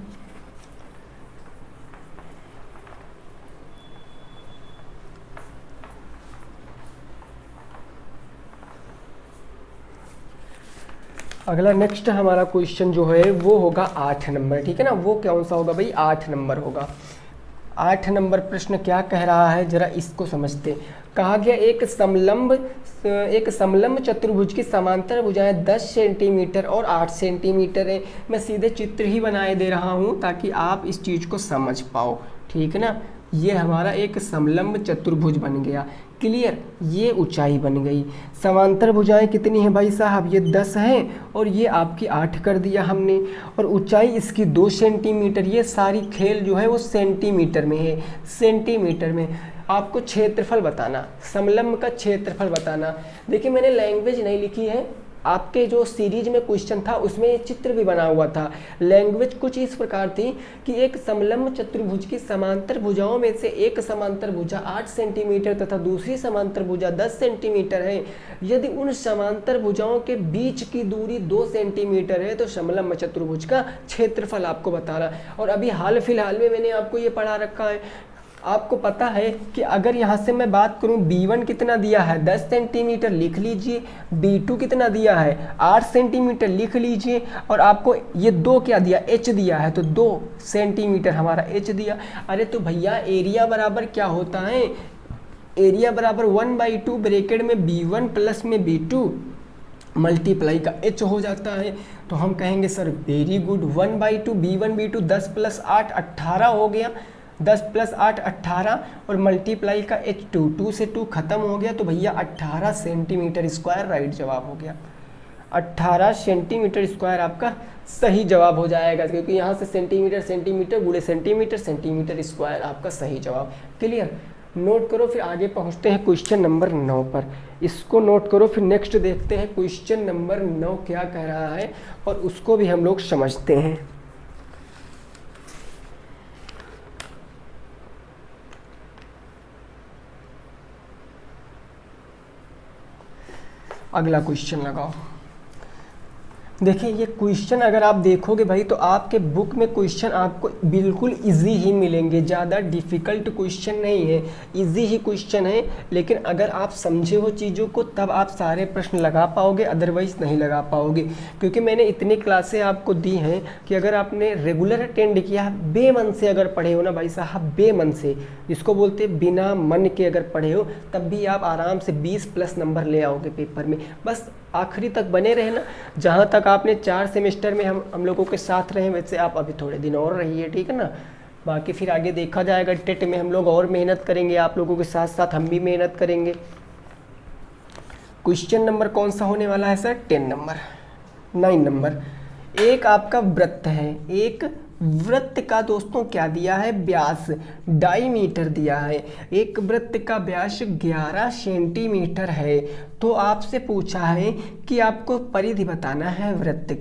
अगला नेक्स्ट हमारा क्वेश्चन जो है वो होगा 8 नंबर, ठीक है ना। वो कौन सा होगा भाई, 8 नंबर होगा। 8 नंबर प्रश्न क्या कह रहा है, जरा इसको समझते। कहा गया एक समलंब चतुर्भुज की समांतर भुजाएं 10 सेंटीमीटर और 8 सेंटीमीटर है। मैं सीधे चित्र ही बनाए दे रहा हूं ताकि आप इस चीज़ को समझ पाओ, ठीक है ना। ये हमारा एक समलंब चतुर्भुज बन गया। क्लियर, ये ऊंचाई बन गई। समांतर भुजाएं कितनी हैं भाई साहब, ये 10 हैं और ये आपकी 8 कर दिया हमने, और ऊंचाई इसकी 2 सेंटीमीटर। ये सारी खेल जो है वो सेंटीमीटर में है, सेंटीमीटर में। आपको क्षेत्रफल बताना, समलंब का क्षेत्रफल बताना। देखिए मैंने लैंग्वेज नहीं लिखी है, आपके जो सीरीज में क्वेश्चन था उसमें ये चित्र भी बना हुआ था। लैंग्वेज कुछ इस प्रकार थी कि एक समलंब चतुर्भुज की समांतर भुजाओं में से एक समांतर भुजा 8 सेंटीमीटर तथा दूसरी समांतर भुजा 10 सेंटीमीटर है। यदि उन समांतर भुजाओं के बीच की दूरी 2 सेंटीमीटर है तो समलंब चतुर्भुज का क्षेत्रफल आपको बताना। और अभी हाल फिलहाल में मैंने आपको ये पढ़ा रखा है, आपको पता है कि अगर यहाँ से मैं बात करूँ B1 कितना दिया है 10 सेंटीमीटर लिख लीजिए, B2 कितना दिया है 8 सेंटीमीटर लिख लीजिए, और आपको ये 2 क्या दिया H दिया है तो 2 सेंटीमीटर हमारा H दिया। अरे तो भैया एरिया बराबर क्या होता है, एरिया बराबर 1/2 ब्रैकेट में B1 प्लस में B2 मल्टीप्लाई का H हो जाता है। तो हम कहेंगे sir very good, 1/2 B1 B2 10 + 8 18 हो गया, 10 + 8 18 और मल्टीप्लाई का H 2 से 2 खत्म हो गया। तो भैया 18 सेंटीमीटर स्क्वायर राइट जवाब हो गया। 18 सेंटीमीटर स्क्वायर आपका सही जवाब हो जाएगा, क्योंकि यहाँ से सेंटीमीटर सेंटीमीटर गुणे सेंटीमीटर सेंटीमीटर स्क्वायर आपका सही जवाब। क्लियर, नोट करो, फिर आगे पहुँचते हैं क्वेश्चन नंबर 9 पर। इसको नोट करो, फिर नेक्स्ट देखते हैं क्वेश्चन नंबर 9 क्या कह रहा है और उसको भी हम लोग समझते हैं। अगला क्वेश्चन लगाओ। देखिए ये क्वेश्चन अगर आप देखोगे भाई तो आपके बुक में क्वेश्चन आपको बिल्कुल इजी ही मिलेंगे, ज़्यादा डिफ़िकल्ट क्वेश्चन नहीं है, इजी ही क्वेश्चन है। लेकिन अगर आप समझे हो चीज़ों को तब आप सारे प्रश्न लगा पाओगे, अदरवाइज़ नहीं लगा पाओगे। क्योंकि मैंने इतनी क्लासें आपको दी हैं कि अगर आपने रेगुलर अटेंड किया, बेमन से अगर पढ़े हो ना भाई साहब, बेमन से, जिसको बोलते हैं बिना मन के अगर पढ़े हो, तब भी आप आराम से 20+ नंबर ले आओगे पेपर में। बस आखिरी तक बने रहना, जहाँ तक आपने 4 सेमेस्टर में हम लोगों के साथ रहे, वैसे आप अभी थोड़े दिन और रहिए, ठीक है ना। बाकी फिर आगे देखा जाएगा, टेट में हम लोग और मेहनत करेंगे, आप लोगों के साथ साथ हम भी मेहनत करेंगे। क्वेश्चन नंबर कौन सा होने वाला है सर, 9 नंबर। एक आपका वृत्त है, एक वृत्त का दोस्तों क्या दिया है, व्यास डायमीटर दिया है। एक वृत्त का व्यास 11 सेंटीमीटर है। तो आपसे पूछा है कि आपको परिधि बताना है वृत्त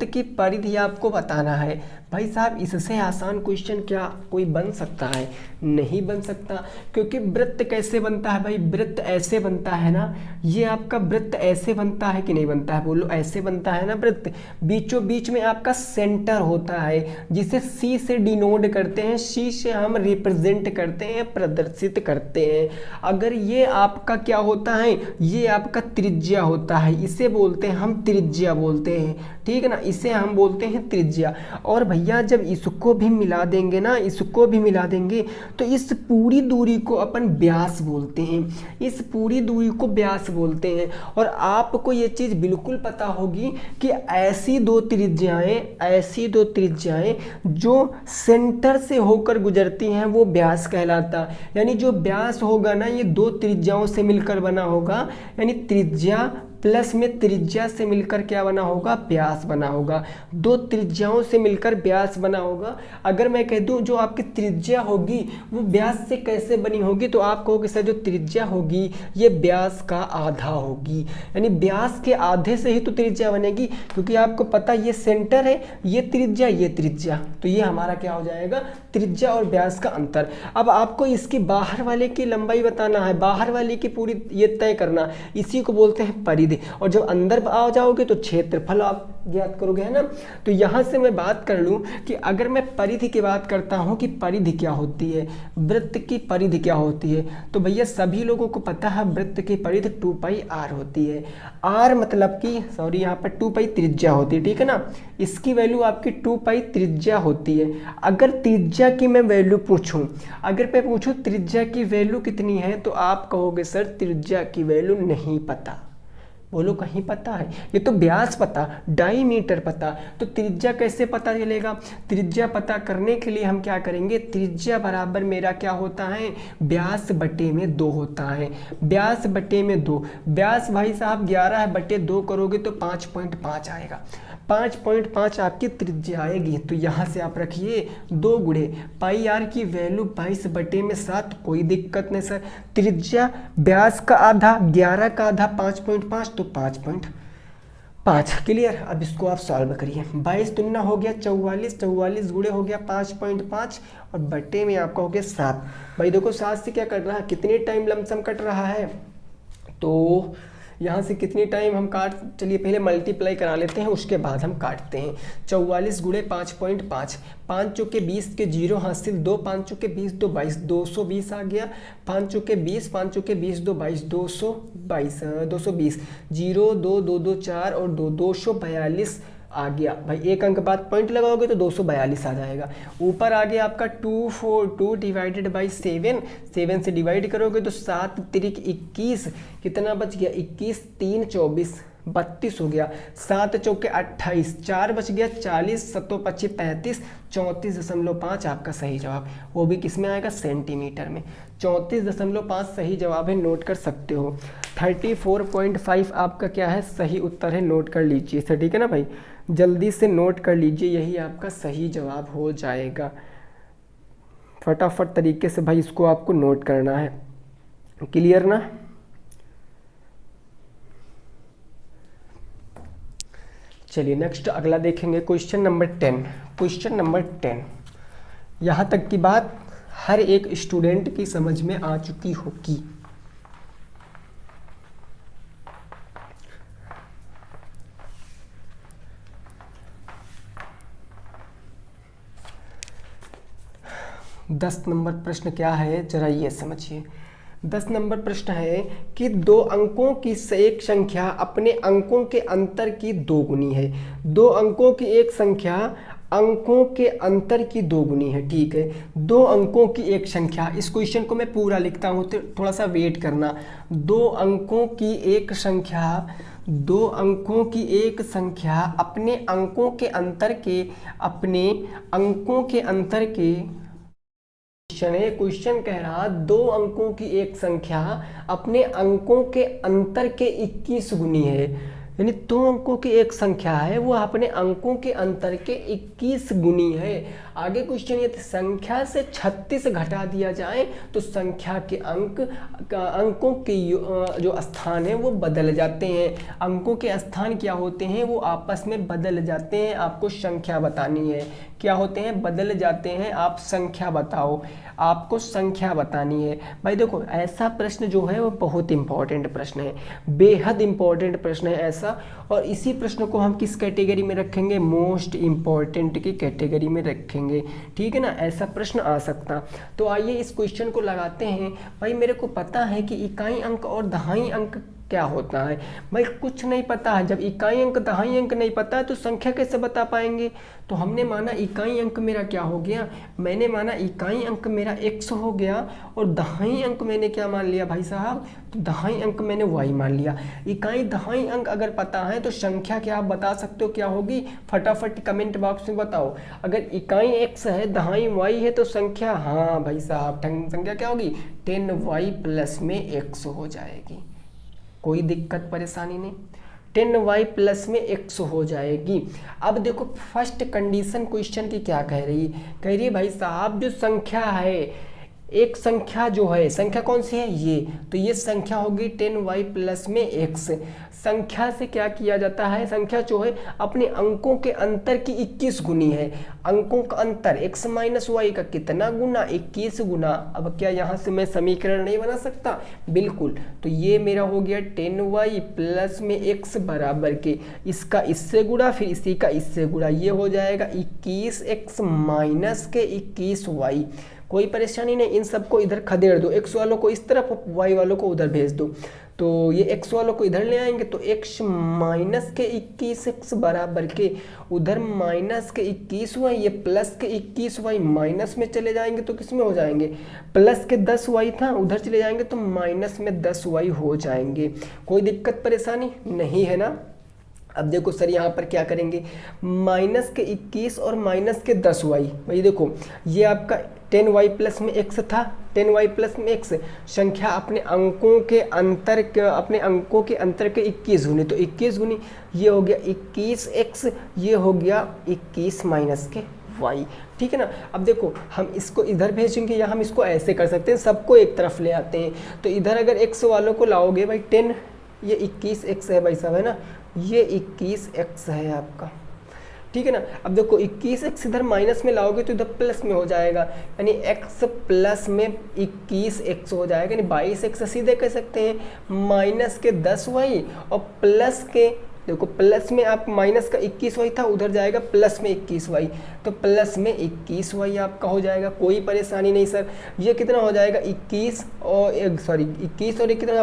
की परिधि आपको बताना है। भाई साहब इससे आसान क्वेश्चन क्या कोई बन सकता है, नहीं बन सकता। क्योंकि वृत्त कैसे बनता है भाई, वृत्त ऐसे बनता है ना, ये आपका वृत्त ऐसे बनता है कि नहीं बनता है, बोलो ऐसे बनता है ना वृत्त। बीचों बीच में आपका सेंटर होता है जिसे C से डिनोट करते हैं, C से हम रिप्रेजेंट करते हैं, प्रदर्शित करते हैं। अगर ये आपका क्या होता है, ये आपका त्रिज्या होता है, इसे बोलते हैं हम त्रिज्या बोलते हैं, ठीक है ना, इसे हम बोलते हैं त्रिज्या। और भैया जब इसको भी मिला देंगे ना, इसको भी मिला देंगे तो इस पूरी दूरी को अपन व्यास बोलते हैं, इस पूरी दूरी को व्यास बोलते हैं। और आपको ये चीज़ बिल्कुल पता होगी कि ऐसी दो त्रिज्याएं जो सेंटर से होकर गुजरती हैं वो व्यास कहलाता। यानी जो व्यास होगा ना ये 2 त्रिज्याओं से मिलकर बना होगा, यानी त्रिज्या प्लस में त्रिज्या से मिलकर क्या बना होगा, व्यास बना होगा। 2 त्रिज्याओं से मिलकर व्यास बना होगा। अगर मैं कह दूं जो आपकी त्रिज्या होगी वो व्यास से कैसे बनी होगी, तो आप कहोगे सर जो त्रिज्या होगी ये व्यास का आधा होगी, यानी व्यास के आधे से ही तो त्रिज्या बनेगी। क्योंकि आपको पता ये सेंटर है, ये त्रिज्या, तो ये हमारा क्या हो जाएगा, त्रिज्या और व्यास का अंतर। अब आपको इसकी बाहर वाले की लंबाई बताना है, बाहर वाले की पूरी ये तय करना, इसी को बोलते हैं परिधि। और जब अंदर आ जाओगे तो क्षेत्रफल आप ज्ञात करोगे, है ना। तो यहां से मैं बात कर लूं कि अगर मैं परिधि की बात करता हूं कि परिधि क्या होती है, वृत्त की परिधि क्या होती है, तो भैया सभी लोगों को पता है वृत्त की परिधि 2πr होती है। r मतलब कि सॉरी यहाँ पर 2π त्रिज्या होती है, ठीक है ना, इसकी वैल्यू आपकी 2π त्रिज्या होती है। अगर त्रिज्या की मैं वैल्यू पूछूं, अगर मैं पूछूं त्रिज्या की वैल्यू कितनी है, तो आप कहोगे सर त्रिज्या की वैल्यू नहीं पता। बोलो कहीं पता है? ये तो व्यास पता, डायमीटर पता, तो त्रिज्या कैसे पता चलेगा? त्रिज्या पता करने के लिए हम क्या करेंगे, त्रिज्या बराबर मेरा क्या होता है, व्यास बटे में 2 होता है। व्यास बटे में 2, व्यास भाई साहब 11 बटे 2 करोगे तो 5.5 आएगा। 5.5 आपकी त्रिज्या आएगी। तो यहाँ से आप रखिए 2 गुणे पाई आर की वैल्यू 22 बटे में 7, कोई दिक्कत नहीं सर। त्रिज्या व्यास का आधा, 11 का आधा 5.5, तो 5.5 क्लियर। अब इसको आप सॉल्व करिए। 22 दूना हो गया 44, 44 गुणे हो गया 5.5 और बटे में आपका हो गया 7। भाई देखो 7 से क्या कट रहा है, कितने टाइम लमसम कट रहा है, तो यहाँ से कितनी टाइम हम काट, चलिए पहले मल्टीप्लाई करा लेते हैं उसके बाद हम काटते हैं। 44 गुणे 5.5, 5 चौके 20 के 0 हासिल 2, 5 चौके 20 2 22, 220 आ गया। 5 चौके 20, 5 चौके 20 2 22, 220, 0 2 2 2 4 और 2 242 आ गया। भाई एक अंक बाद पॉइंट लगाओगे तो 242 आ जाएगा। ऊपर आ गया आपका 242 डिवाइडेड बाई 7, 7 से डिवाइड करोगे तो 7 तिरिक 21, कितना बच गया 21, 3 24 32 हो गया। 7 चौके 28, 4 बच गया 40, 7 25 35, 34.5 आपका सही जवाब। वो भी किस में आएगा, सेंटीमीटर में। 34.5 सही जवाब है, नोट कर सकते हो। 34.5 आपका क्या है, सही उत्तर है, नोट कर लीजिए सर, ठीक है ना भाई, जल्दी से नोट कर लीजिए, यही आपका सही जवाब हो जाएगा। फटाफट तरीके से भाई इसको आपको नोट करना है, क्लियर ना। चलिए नेक्स्ट अगला देखेंगे, क्वेश्चन नंबर 10। क्वेश्चन नंबर 10, यहाँ तक की बात हर एक स्टूडेंट की समझ में आ चुकी होगी। दस नंबर प्रश्न क्या है, जरा ये समझिए। 10 नंबर प्रश्न है कि 2 अंकों की एक संख्या अपने अंकों के अंतर की 2 गुनी है। 2 अंकों की एक संख्या अंकों के अंतर की 2 गुनी है, ठीक है। 2 अंकों की एक संख्या, इस क्वेश्चन को मैं पूरा लिखता हूँ तो थोड़ा सा वेट करना। 2 अंकों की एक संख्या, 2 अंकों की एक संख्या अपने अंकों के अंतर के, अपने अंकों के अंतर के, क्वेश्चन कह रहा 2 अंकों की एक संख्या अपने अंकों के अंतर के 21 गुनी है। यानी 2 अंकों की एक संख्या है वो अपने अंकों के अंतर के 21 गुनी है। आगे क्वेश्चन ये, संख्या से 36 घटा दिया जाए तो संख्या के अंकों के जो स्थान है वो बदल जाते हैं। अंकों के स्थान क्या होते हैं, वो आपस में बदल जाते हैं। आपको संख्या बतानी है, क्या होते हैं, बदल जाते हैं। आप संख्या बताओ, आपको संख्या बतानी है। भाई देखो ऐसा प्रश्न जो है वो बहुत इंपॉर्टेंट प्रश्न है, बेहद इंपॉर्टेंट प्रश्न है ऐसा। और इसी प्रश्न को हम किस कैटेगरी में रखेंगे, मोस्ट इंपॉर्टेंट की कैटेगरी में रखेंगे, ठीक है ना। ऐसा प्रश्न आ सकता। तो आइए इस क्वेश्चन को लगाते हैं। भाई मेरे को पता है कि इकाई अंक और दहाई अंक क्या होता है। भाई कुछ नहीं पता है, जब इकाई अंक दहाई अंक नहीं पता है तो संख्या कैसे बता पाएंगे। तो हमने माना इकाई अंक मेरा क्या हो गया, मैंने माना इकाई अंक मेरा x हो गया और दहाई अंक मैंने क्या मान लिया भाई साहब, तो दहाई अंक मैंने y मान लिया। इकाई दहाई अंक अगर पता है तो संख्या क्या आप बता सकते हो क्या होगी, फटाफट कमेंट बॉक्स में बताओ। अगर इकाई x है दहाई y है तो संख्या, हाँ भाई साहब संख्या क्या होगी, 10y प्लस में x हो जाएगी। कोई दिक्कत परेशानी नहीं, 10y प्लस में x हो जाएगी। अब देखो फर्स्ट कंडीशन क्वेश्चन की क्या कह रही है भाई साहब जो संख्या है, एक संख्या जो है, संख्या कौन सी है ये, तो ये संख्या होगी 10y प्लस में x। संख्या से क्या किया जाता है, संख्या जो है अपने अंकों के अंतर की 21 गुनी है। अंकों का अंतर x माइनस वाई का कितना गुना, 21 गुना। अब क्या यहाँ से मैं समीकरण नहीं बना सकता, बिल्कुल। तो ये मेरा हो गया 10y प्लस में x बराबर के इसका इससे गुणा फिर इसी का इससे गुणा, ये हो जाएगा 21x माइनस के 21y। कोई परेशानी नहीं, इन सबको इधर खदेड़ दो, x वालों को इस तरफ y वालों को उधर भेज दो। तो ये x वालों को इधर ले आएंगे तो x माइनस के 21x बराबर के उधर माइनस के 21y, ये प्लस के 21y माइनस में चले जाएंगे तो किस में हो जाएंगे, प्लस के 10y था उधर चले जाएंगे तो माइनस में 10y हो जाएंगे। कोई दिक्कत परेशानी नहीं है ना। अब देखो सर यहाँ पर क्या करेंगे, माइनस के 21 और माइनस के 10y, भाई देखो ये आपका 10y प्लस में x था, 10y प्लस में x संख्या अपने अंकों के अंतर के 21 गुनी, तो 21 गुनी ये हो गया 21x, ये हो गया 21 माइनस के y, ठीक है ना। अब देखो हम इसको इधर भेजेंगे या हम इसको ऐसे कर सकते हैं, सबको एक तरफ ले आते हैं। तो इधर अगर x वालों को लाओगे भाई 10, ये 21x है भाई साहब, है ना, ये 21x है आपका, ठीक है ना। अब देखो 21x इधर माइनस में लाओगे तो इधर प्लस में हो जाएगा, यानी x प्लस में 21x हो जाएगा, यानी 22x सीधे कह सकते हैं। माइनस के 10y और प्लस के, देखो प्लस में आप माइनस का 21y था उधर जाएगा प्लस में 21y, तो प्लस में 21y आपका हो जाएगा। कोई परेशानी नहीं सर। ये कितना हो जाएगा 21 और ये कितना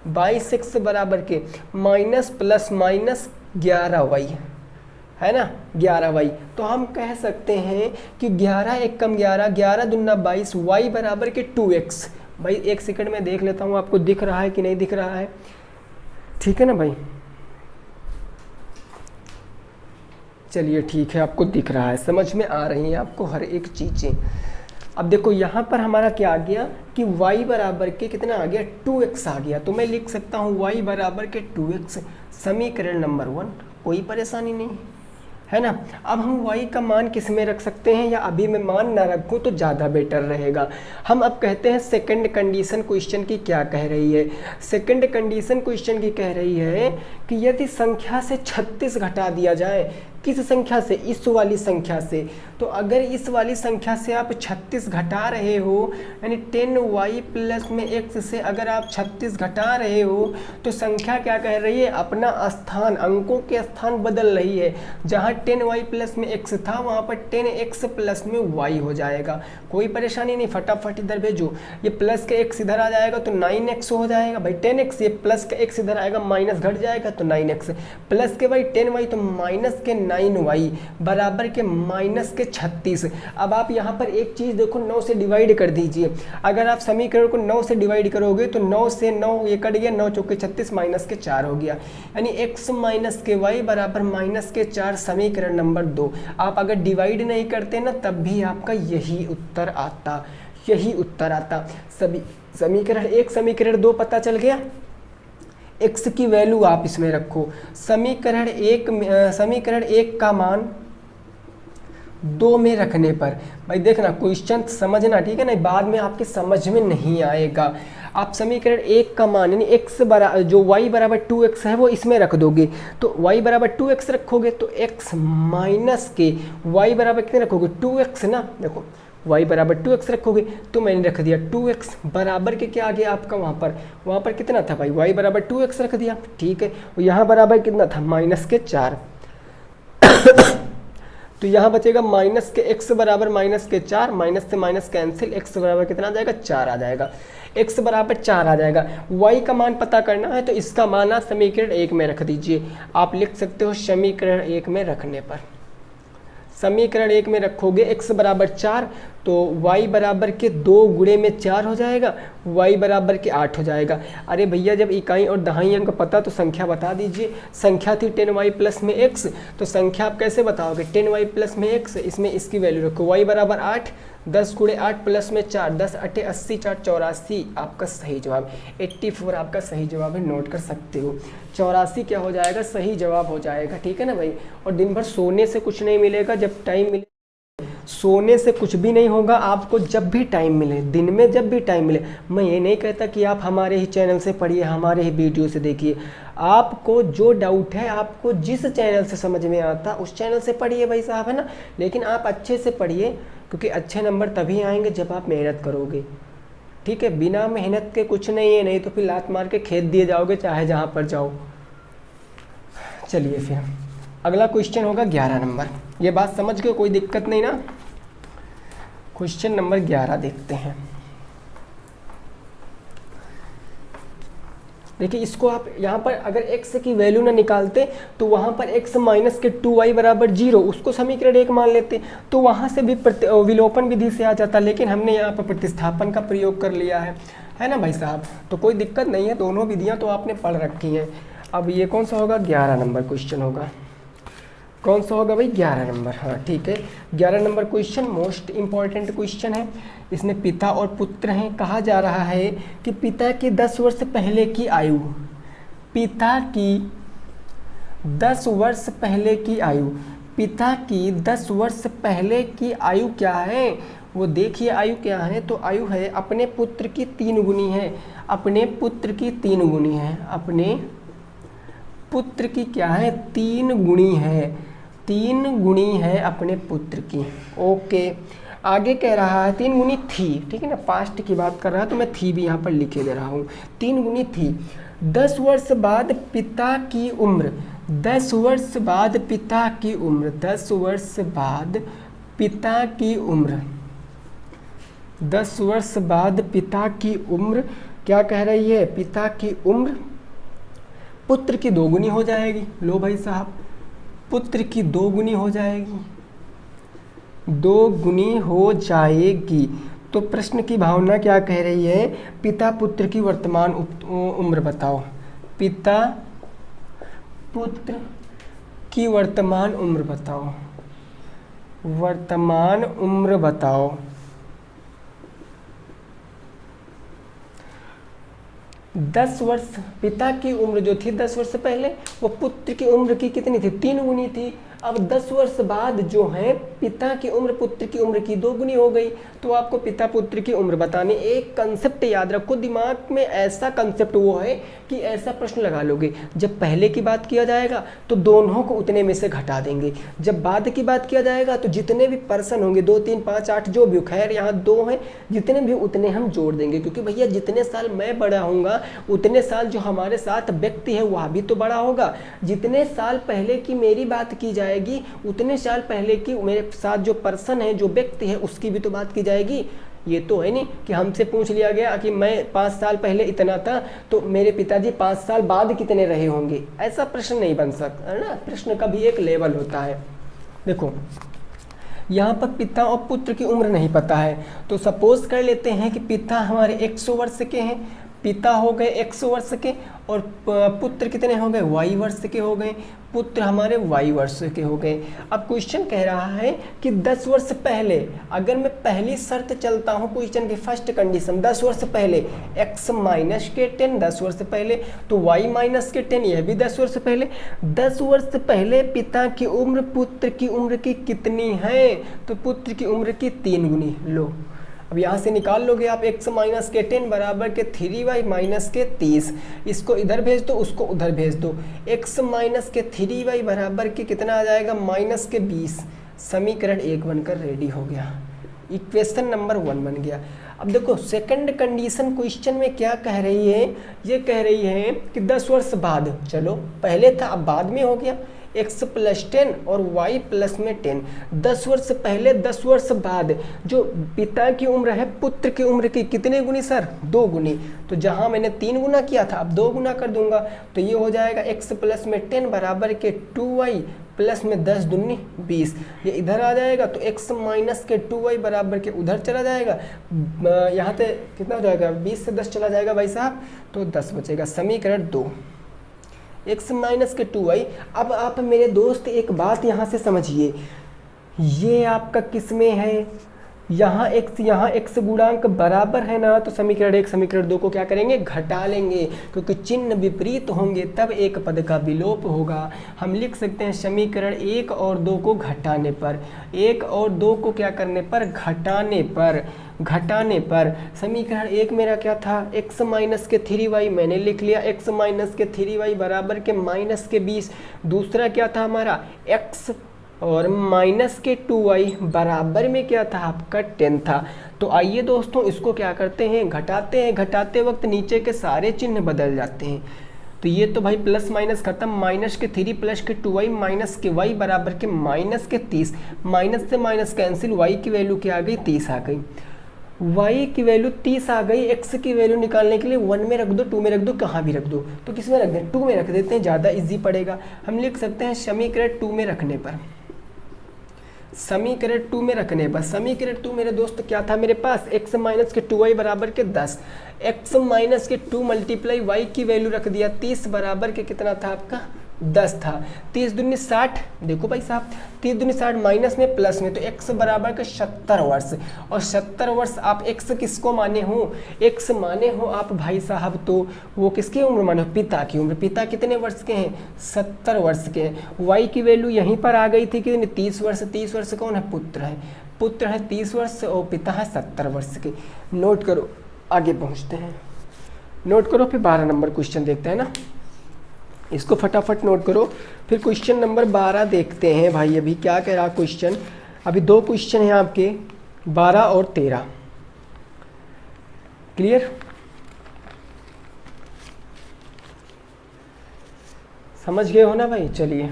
22x बराबर के माइनस प्लस माइनस 11y, है ना, 11y। तो हम कह सकते हैं कि 11 एक कम 11, 11 दूना 22, y बराबर के 2x। भाई एक सेकंड में देख लेता हूँ आपको दिख रहा है कि नहीं दिख रहा है, ठीक है ना भाई। चलिए ठीक है, आपको दिख रहा है, समझ में आ रही है आपको हर एक चीज़ें। अब देखो यहाँ पर हमारा क्या आ गया कि y बराबर के कितना आ गया 2x आ गया, तो मैं लिख सकता हूँ y बराबर के 2x, समीकरण नंबर 1। कोई परेशानी नहीं है ना। अब हम y का मान किस में रख सकते हैं, या अभी मैं मान ना रखूँ तो ज़्यादा बेटर रहेगा। हम अब कहते हैं सेकंड कंडीशन क्वेश्चन की क्या कह रही है। सेकंड कंडीशन क्वेश्चन की कह रही है कि यदि संख्या से 36 घटा दिया जाए, किस संख्या से, इस वाली संख्या से, तो अगर इस वाली संख्या से आप 36 घटा रहे हो, यानी 10y प्लस में x से अगर आप 36 घटा रहे हो, तो संख्या क्या कह रही है, अपना स्थान, अंकों के स्थान बदल रही है। जहाँ 10y प्लस में x था वहाँ पर 10x प्लस में y हो जाएगा। कोई परेशानी नहीं, फटाफट इधर भेजो। ये प्लस के x इधर आ जाएगा तो 9x हो जाएगा भाई 10x, ये प्लस के x इधर आएगा माइनस घट जाएगा तो 9x, प्लस के भाई 10y तो माइनस के 9y बराबर के माइनस के 36। अब आप यहाँ पर एक चीज़ देखो, 9 से डिवाइड कर दीजिए। अगर आप समीकरण को 9 से डिवाइड करोगे तो 9 से 9 ये कट गया, 9 चौके 36 माइनस के 4 हो गया, यानी x माइनस के y बराबर माइनस के 4, समीकरण नंबर 2। आप अगर डिवाइड नहीं करते ना तब भी आपका यही उत्तर आता, सभी समीकरण 1 समीकरण 2 पता चल गया। x की वैल्यू आप इसमें रखो, समीकरण 1 का मान 2 में रखने पर, भाई देखना क्वेश्चन समझना, ठीक है ना, बाद में आपके समझ में नहीं आएगा। आप समीकरण 1 का मान यानी x बराबर जो y बराबर 2x है वो इसमें रख दोगे, तो y बराबर 2x रखोगे तो x माइनस के y बराबर कितने रखोगे 2x ना, देखो y बराबर 2x रखोगे तो मैंने रख दिया 2x बराबर के क्या आ गया आपका, वहाँ पर कितना था भाई y बराबर 2x रख दिया, ठीक है। और यहाँ बराबर कितना था माइनस के 4 तो यहाँ बचेगा माइनस के x बराबर माइनस के 4, माइनस से माइनस कैंसिल, x बराबर कितना आ जाएगा 4 आ जाएगा, x बराबर 4 आ जाएगा। y का मान पता करना है तो इसका मान आप समीकरण 1 में रख दीजिए। आप लिख सकते हो समीकरण 1 में रखने पर, समीकरण 1 में रखोगे x बराबर 4 तो y बराबर के 2 गुणे में 4 हो जाएगा, y बराबर के 8 हो जाएगा। अरे भैया जब इकाई और दहाई अंक पता तो संख्या बता दीजिए। संख्या थी 10y प्लस में x, तो संख्या आप कैसे बताओगे 10y प्लस में x, इसमें इसकी वैल्यू रखो y बराबर 8, 10 गुणे 8 प्लस में 4, 10 8 80, 4 84 आपका सही जवाब, 84 आपका सही जवाब है, नोट कर सकते हो। 84 क्या हो जाएगा, सही जवाब हो जाएगा, ठीक है ना भाई। और दिन भर सोने से कुछ नहीं मिलेगा, जब टाइम मिले सोने से कुछ भी नहीं होगा, आपको जब भी टाइम मिले, दिन में जब भी टाइम मिले। मैं ये नहीं कहता कि आप हमारे ही चैनल से पढ़िए, हमारे ही वीडियो से देखिए, आपको जो डाउट है, आपको जिस चैनल से समझ में आता उस चैनल से पढ़िए भाई साहब, है ना। लेकिन आप अच्छे से पढ़िए, क्योंकि अच्छे नंबर तभी आएंगे जब आप मेहनत करोगे, ठीक है। बिना मेहनत के कुछ नहीं है, नहीं तो फिर लात मार के खेत दिए जाओगे चाहे जहाँ पर जाओ। चलिए फिर अगला क्वेश्चन होगा 11 नंबर। ये बात समझ गए, कोई दिक्कत नहीं ना। क्वेश्चन नंबर 11 देखते हैं। देखिए इसको आप यहाँ पर अगर x की वैल्यू ना निकालते तो वहाँ पर x माइनस के 2y बराबर 0 उसको समीकरण 1 मान लेते तो वहाँ से भी विलोपन विधि से आ जाता, लेकिन हमने यहाँ पर प्रतिस्थापन का प्रयोग कर लिया है ना भाई साहब। तो कोई दिक्कत नहीं है, दोनों विधियाँ तो आपने पढ़ रखी हैं। अब ये कौन सा होगा, 11 नंबर क्वेश्चन होगा। कौन सा होगा भाई, 11 नंबर। हाँ ठीक है, 11 number question most important question है। इसमें पिता और पुत्र हैं। कहा जा रहा है कि पिता की 10 वर्ष पहले की आयु, पिता की 10 वर्ष पहले की आयु, पिता की 10 वर्ष पहले की आयु क्या है, वो देखिए आयु क्या है। तो आयु है अपने पुत्र की 3 गुनी है, अपने पुत्र की 3 गुनी है, अपने पुत्र की क्या है, 3 गुणी है, 3 गुणी है अपने पुत्र की। ओके, आगे कह रहा है 3 गुनी थी, ठीक है ना, पास्ट की बात कर रहा है तो मैं थी भी यहाँ पर लिखे दे रहा हूँ। 3 गुनी थी। 10 वर्ष बाद पिता की उम्र, 10 वर्ष बाद पिता की उम्र, 10 वर्ष बाद पिता की उम्र, 10 वर्ष बाद पिता की उम्र क्या कह रही है, पिता की उम्र पुत्र की 2 गुनी हो जाएगी। लो भाई साहब, पुत्र की 2 गुनी हो जाएगी, 2 गुनी हो जाएगी। तो प्रश्न की भावना क्या कह रही है, पिता पुत्र की वर्तमान उम्र बताओ, पिता पुत्र की वर्तमान उम्र बताओ, वर्तमान उम्र बताओ। 10 वर्ष पिता की उम्र जो थी 10 वर्ष पहले, वो पुत्र की उम्र की कितनी थी, 3 गुनी थी। अब 10 वर्ष बाद जो है पिता की उम्र पुत्र की उम्र की 2 गुनी हो गई। तो आपको पिता पुत्र की उम्र बतानी। एक कंसेप्ट याद रखो दिमाग में, ऐसा कंसेप्ट वो है कि ऐसा प्रश्न लगा लोगे, जब पहले की बात किया जाएगा तो दोनों को उतने में से घटा देंगे, जब बाद की बात किया जाएगा तो जितने भी पर्सन होंगे 2 3 5 8 जो भी, खैर यहाँ 2 हैं, जितने भी उतने हम जोड़ देंगे, क्योंकि भैया जितने साल मैं बड़ा होऊंगा उतने साल जो हमारे साथ व्यक्ति है वह भी तो बड़ा होगा। जितने साल पहले की मेरी बात की जाएगी उतने साल पहले की मेरे साथ जो पर्सन है, जो व्यक्ति है, उसकी भी तो बात की जाएगी। ये तो है नहीं कि हमसे पूछ लिया गया कि मैं 5 साल पहले इतना था तो मेरे पिताजी 5 साल बाद कितने रहे होंगे, ऐसा प्रश्न नहीं बन सकता है ना। प्रश्न का भी एक लेवल होता है। देखो यहाँ पर पिता और पुत्र की उम्र नहीं पता है, तो सपोज कर लेते हैं कि पिता हमारे 100 वर्ष के हैं, पिता हो गए 100 वर्ष के और पुत्र कितने हो गए, y वर्ष के हो गए, पुत्र हमारे y वर्ष के हो गए। अब क्वेश्चन कह रहा है कि 10 वर्ष पहले, अगर मैं पहली शर्त चलता हूँ क्वेश्चन की फर्स्ट कंडीशन, 10 वर्ष पहले x माइनस के 10 10 वर्ष पहले, तो y माइनस के 10 यह भी 10 वर्ष पहले। 10 वर्ष पहले पिता की उम्र पुत्र की उम्र की कितनी है, तो पुत्र की उम्र की 3 गुनी। लो अब यहाँ से निकाल लोगे आप x माइनस के 10 बराबर के 3y माइनस के 30, इसको इधर भेज दो उसको उधर भेज दो, x माइनस के 3y बराबर के कितना आ जाएगा, माइनस के 20। समीकरण 1 बनकर रेडी हो गया, इक्वेशन नंबर 1 बन गया। अब देखो सेकंड कंडीशन क्वेश्चन में क्या कह रही है, ये कह रही है कि 10 वर्ष बाद, चलो पहले था अब बाद में हो गया, x प्लस 10 और y प्लस में 10, 10 वर्ष पहले 10 वर्ष बाद जो पिता की उम्र है पुत्र की उम्र की कितने गुनी सर, 2 गुनी। तो जहां मैंने 3 गुना किया था अब 2 गुना कर दूंगा, तो ये हो जाएगा x प्लस में 10 बराबर के 2y प्लस में 10 दूनी 20, ये इधर आ जाएगा तो x माइनस के 2y बराबर के उधर चला जाएगा, यहाँ पे कितना हो जाएगा, 20 से 10 चला जाएगा भाई साहब, तो 10 बचेगा। समीकरण 2 x माइनस के 2y। अब आप मेरे दोस्त एक बात यहाँ से समझिए, ये आपका किस में है, यहाँ x गुणांक बराबर है ना, तो समीकरण 1 समीकरण 2 को क्या करेंगे, घटा लेंगे, क्योंकि चिन्ह विपरीत होंगे तब एक पद का विलोप होगा। हम लिख सकते हैं समीकरण 1 और 2 को घटाने पर, 1 और 2 को क्या करने पर, घटाने पर समीकरण 1 मेरा क्या था, x माइनस के 3y मैंने लिख लिया, x माइनस के 3y बराबर के माइनस के 20। दूसरा क्या था हमारा, x और माइनस के 2y बराबर में क्या था आपका 10 था। तो आइए दोस्तों इसको क्या करते हैं, घटाते हैं, घटाते वक्त नीचे के सारे चिन्ह बदल जाते हैं। तो ये तो भाई प्लस माइनस खत्म, माइनस के 3 प्लस के 2y माइनस के y बराबर के माइनस के 30, माइनस से माइनस कैंसिल, y की वैल्यू क्या आ गई, 30 आ गई। y की वैल्यू 30 आ गई, x की वैल्यू निकालने के लिए 1 में रख दो, 2 में रख दो, कहाँ भी रख दो। तो किस में रख दें, 2 में रख देते हैं, ज़्यादा इजी पड़ेगा। हम लिख सकते हैं समीकरण 2 में रखने पर, समीकरण 2 में रखने पर, समीकरण 2 मेरे दोस्त क्या था मेरे पास, x माइनस के 2y बराबर के 10, x माइनस के 2 मल्टीप्लाई y की वैल्यू रख दिया 30 बराबर के कितना था आपका 10 था। 30 दूनी 60, देखो भाई साहब 30 दूनी 60 माइनस में प्लस में, तो x बराबर के 70 वर्ष, और 70 वर्ष आप x किसको माने हो, x माने हो आप भाई साहब, तो वो किसकी उम्र माने हो, पिता की उम्र। पिता कितने वर्ष के हैं, 70 वर्ष के हैं। y की वैल्यू यहीं पर आ गई थी कि 30 वर्ष, 30 वर्ष कौन है, पुत्र है, पुत्र है 30 वर्ष और पिता है 70 वर्ष के। नोट करो, आगे पहुँचते हैं, नोट करो, फिर 12 नंबर क्वेश्चन देखते हैं ना, इसको फटाफट नोट करो, फिर क्वेश्चन नंबर 12 देखते हैं भाई। अभी क्या कह रहा क्वेश्चन, अभी 2 क्वेश्चन हैं आपके 12 और 13, क्लियर, समझ गए हो ना भाई। चलिए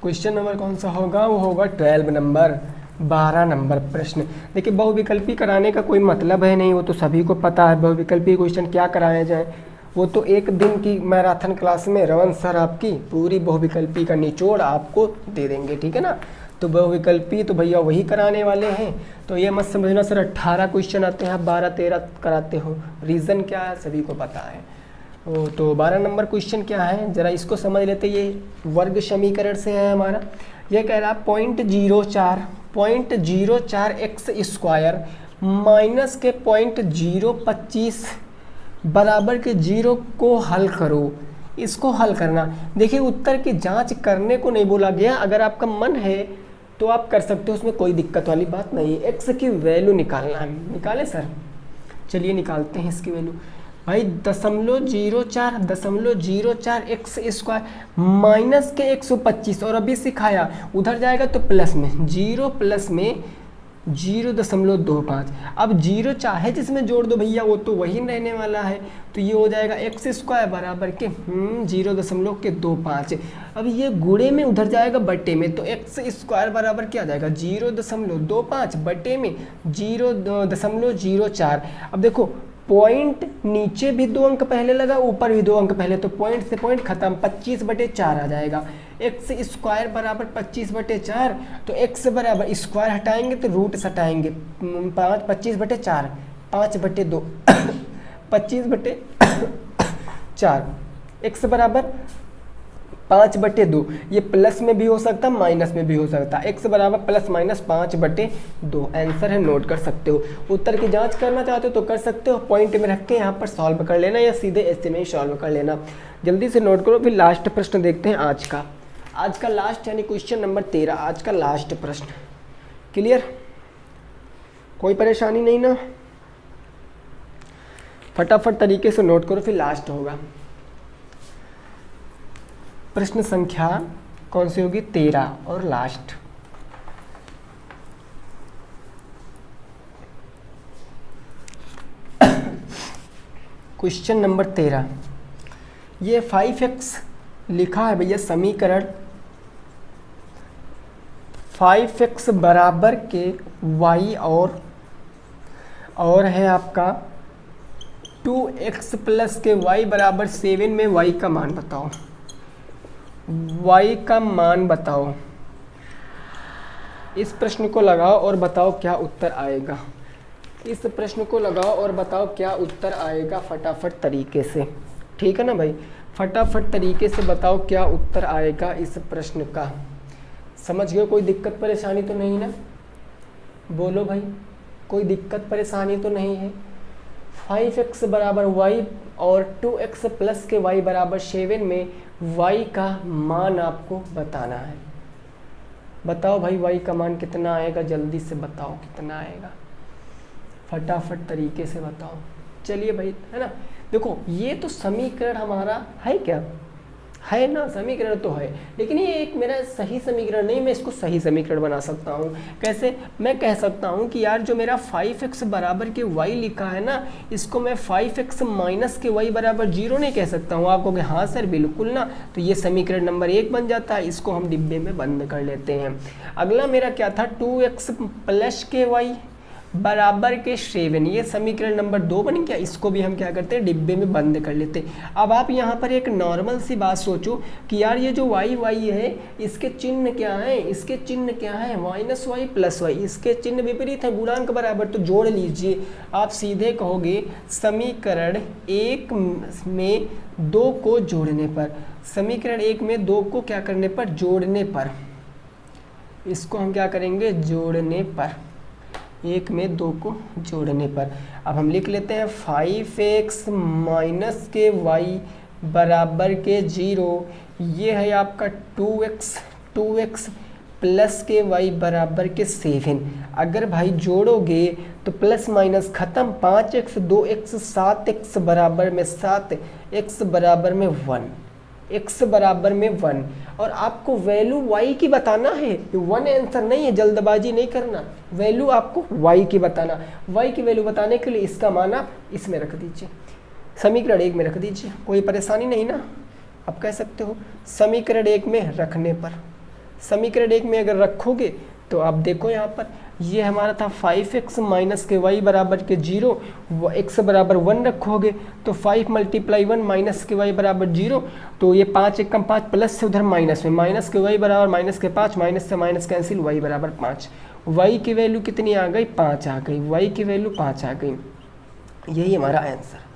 क्वेश्चन नंबर कौन सा होगा, वो होगा 12 नंबर, 12 नंबर प्रश्न। देखिए बहुविकल्पी कराने का कोई मतलब है नहीं, वो तो सभी को पता है, बहुविकल्पी क्वेश्चन क्या कराया जाए, वो तो एक दिन की मैराथन क्लास में रवन सर आपकी पूरी बहुविकल्पी का निचोड़ आपको दे देंगे, ठीक है ना। तो बहुविकल्पी तो भैया वही कराने वाले हैं, तो ये मत समझना सर 18 क्वेश्चन आते हैं, आप 12-13 कराते हो, रीज़न क्या है सभी को पता है। तो 12 नंबर क्वेश्चन क्या है, ज़रा इसको समझ लेते। ये वर्ग समीकरण से है हमारा, ये कह रहा 0.04 एक्स स्क्वायर माइनस के 0.025 बराबर के 0 को हल करो। इसको हल करना, देखिए उत्तर की जांच करने को नहीं बोला गया, अगर आपका मन है तो आप कर सकते हो, उसमें कोई दिक्कत वाली बात नहीं है। एक्स की वैल्यू निकालना है, निकाले सर, चलिए निकालते हैं इसकी वैल्यू भाई। 0.04 एक्स स्क्वायर माइनस के 125, और अभी सिखाया उधर जाएगा तो प्लस में, 0 प्लस में 0.25। अब 0 चाहे जिसमें जोड़ दो भैया, वो तो वही रहने वाला है, तो ये हो जाएगा एक्स स्क्वायर बराबर के 0.25। अब ये गुणे में उधर जाएगा बटे में, तो एक्स स्क्वायर बराबर क्या आ जाएगा 0.25 बटे में 0.04। अब देखो पॉइंट नीचे भी 2 अंक पहले लगा, ऊपर भी 2 अंक पहले, तो पॉइंट से पॉइंट खत्म, 25/4 आ जाएगा। एक्स स्क्वायर बराबर 25/4, तो एक्स बराबर स्क्वायर हटाएंगे तो रूट हटाएंगे, 25/4, 5/2 25/4, एक्स बराबर 5/2। ये प्लस में भी हो सकता, माइनस में भी हो सकता, एक्स बराबर +-5/2 आंसर है, नोट कर सकते हो। उत्तर की जांच करना चाहते हो तो कर सकते हो, पॉइंट में रख के यहाँ पर सॉल्व कर लेना, या सीधे ऐसे में ही सॉल्व कर लेना। जल्दी से नोट करो, फिर लास्ट प्रश्न देखते हैं आज का लास्ट, यानी क्वेश्चन नंबर 13, आज का लास्ट प्रश्न। क्लियर, कोई परेशानी नहीं ना, फटाफट तरीके से नोट करो, फिर लास्ट होगा। प्रश्न संख्या कौन सी होगी, 13 और लास्ट। क्वेश्चन नंबर 13, ये 5x लिखा है भैया समीकरण, 5x बराबर के y और है आपका 2x प्लस के y बराबर 7 में y का मान बताओ, y का मान बताओ। इस प्रश्न को लगाओ और बताओ क्या उत्तर आएगा, इस प्रश्न को लगाओ और बताओ क्या उत्तर आएगा फटाफट तरीके से, ठीक है ना भाई, फटाफट तरीके से बताओ क्या उत्तर आएगा इस प्रश्न का। समझ गए, कोई दिक्कत परेशानी तो नहीं ना, बोलो भाई, कोई दिक्कत परेशानी तो नहीं है। 5x बराबर y और 2x प्लस के y बराबर 7 में y का मान आपको बताना है। बताओ भाई y का मान कितना आएगा, जल्दी से बताओ कितना आएगा, फटाफट तरीके से बताओ। चलिए भाई, है ना, देखो ये तो समीकरण हमारा है क्या, है ना, समीकरण तो है, लेकिन ये एक मेरा सही समीकरण नहीं, मैं इसको सही समीकरण बना सकता हूँ। कैसे? मैं कह सकता हूँ कि यार जो मेरा 5x बराबर के y लिखा है ना, इसको मैं 5x माइनस के y बराबर 0 नहीं कह सकता हूँ। आप कहोगे हाँ सर बिल्कुल ना, तो ये समीकरण नंबर 1 बन जाता है, इसको हम डिब्बे में बंद कर लेते हैं। अगला मेरा क्या था, 2x प्लस के y बराबर के 7, ये समीकरण नंबर 2 बन गया, इसको भी हम क्या करते हैं, डिब्बे में बंद कर लेते हैं। अब आप यहाँ पर एक नॉर्मल सी बात सोचो कि यार ये जो y है इसके चिन्ह क्या है, इसके चिन्ह क्या है, माइनस वाई प्लस वाई, इसके चिन्ह विपरीत है, गुणांक बराबर, तो जोड़ लीजिए। आप सीधे कहोगे समीकरण 1 में 2 को जोड़ने पर, समीकरण 1 में 2 को क्या करने पर, जोड़ने पर, इसको हम क्या करेंगे, जोड़ने पर, 1 में 2 को जोड़ने पर। अब हम लिख लेते हैं 5x माइनस के y बराबर के 0, ये है आपका 2x प्लस के y बराबर के 7। अगर भाई जोड़ोगे तो प्लस माइनस खत्म, 5x 2x 7x बराबर में 7, x बराबर में 1, x बराबर में 1, और आपको वैल्यू y की बताना है, 1 आंसर नहीं है, जल्दबाजी नहीं करना, वैल्यू आपको y की बताना। y की वैल्यू बताने के लिए इसका मान आप इसमें रख दीजिए, समीकरण 1 में रख दीजिए, कोई परेशानी नहीं ना, आप कह सकते हो। समीकरण 1 में रखने पर, समीकरण 1 में अगर रखोगे तो आप देखो यहाँ पर ये हमारा था 5x माइनस के y बराबर के 0, x बराबर 1 रखोगे तो 5 मल्टीप्लाई 1 माइनस के y बराबर 0, तो ये 5 1 5 प्लस से उधर माइनस में, माइनस के y बराबर माइनस के 5, माइनस से माइनस कैंसिल, y बराबर 5, y की वैल्यू कितनी आ गई, 5 आ गई, y की वैल्यू 5 आ गई। यही हमारा आंसर,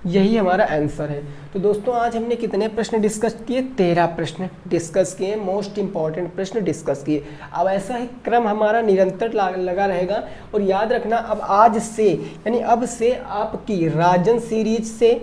यही हमारा आंसर है। तो दोस्तों आज हमने कितने प्रश्न डिस्कस किए, 13 प्रश्न डिस्कस किए, मोस्ट इंपॉर्टेंट प्रश्न डिस्कस किए। अब ऐसा ही क्रम हमारा निरंतर लगा रहेगा, और याद रखना अब आज से यानी अब से आपकी राजन सीरीज से,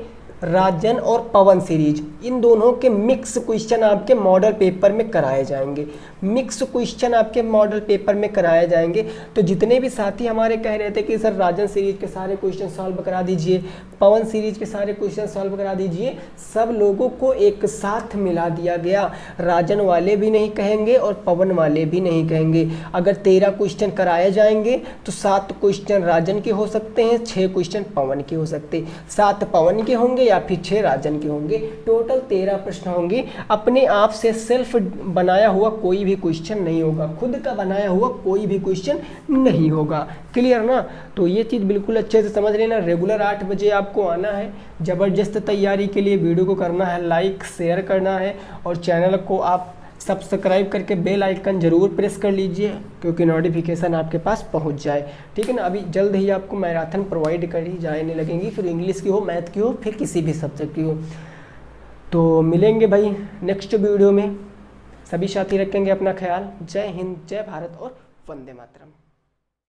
राजन और पवन सीरीज, इन दोनों के मिक्स क्वेश्चन आपके मॉडल पेपर में कराए जाएंगे, मिक्स क्वेश्चन आपके मॉडल पेपर में कराए जाएंगे। तो जितने भी साथी हमारे कह रहे थे कि सर राजन सीरीज के सारे क्वेश्चन सॉल्व करा दीजिए, पवन सीरीज के सारे क्वेश्चन सॉल्व करा दीजिए, सब लोगों को एक साथ मिला दिया गया। राजन वाले भी नहीं कहेंगे और पवन वाले भी नहीं कहेंगे। अगर 13 क्वेश्चन कराए जाएंगे तो 7 क्वेश्चन राजन के हो सकते हैं, 6 क्वेश्चन पवन के हो सकते हैं, 7 पवन के होंगे या फिर 6 राजन के होंगे, टोटल 13 प्रश्न होंगे। अपने आप से सेल्फ बनाया हुआ कोई भी क्वेश्चन नहीं होगा, खुद का बनाया हुआ कोई भी क्वेश्चन नहीं होगा। क्लियर ना? तो ये चीज़ बिल्कुल अच्छे से समझ लेना। रेगुलर 8 बजे आपको आना है, ज़बरदस्त तैयारी के लिए वीडियो को करना है लाइक, शेयर करना है, और चैनल को आप सब्सक्राइब करके बेल आइकन ज़रूर प्रेस कर लीजिए, क्योंकि नोटिफिकेशन आपके पास पहुंच जाए। ठीक है ना? अभी जल्द ही आपको मैराथन प्रोवाइड करी जाने लगेंगी, फिर इंग्लिश की हो, मैथ की हो, फिर किसी भी सब्जेक्ट की हो। तो मिलेंगे भाई नेक्स्ट वीडियो में। सभी साथी रखेंगे अपना ख्याल। जय हिंद, जय भारत और वंदे मातरम।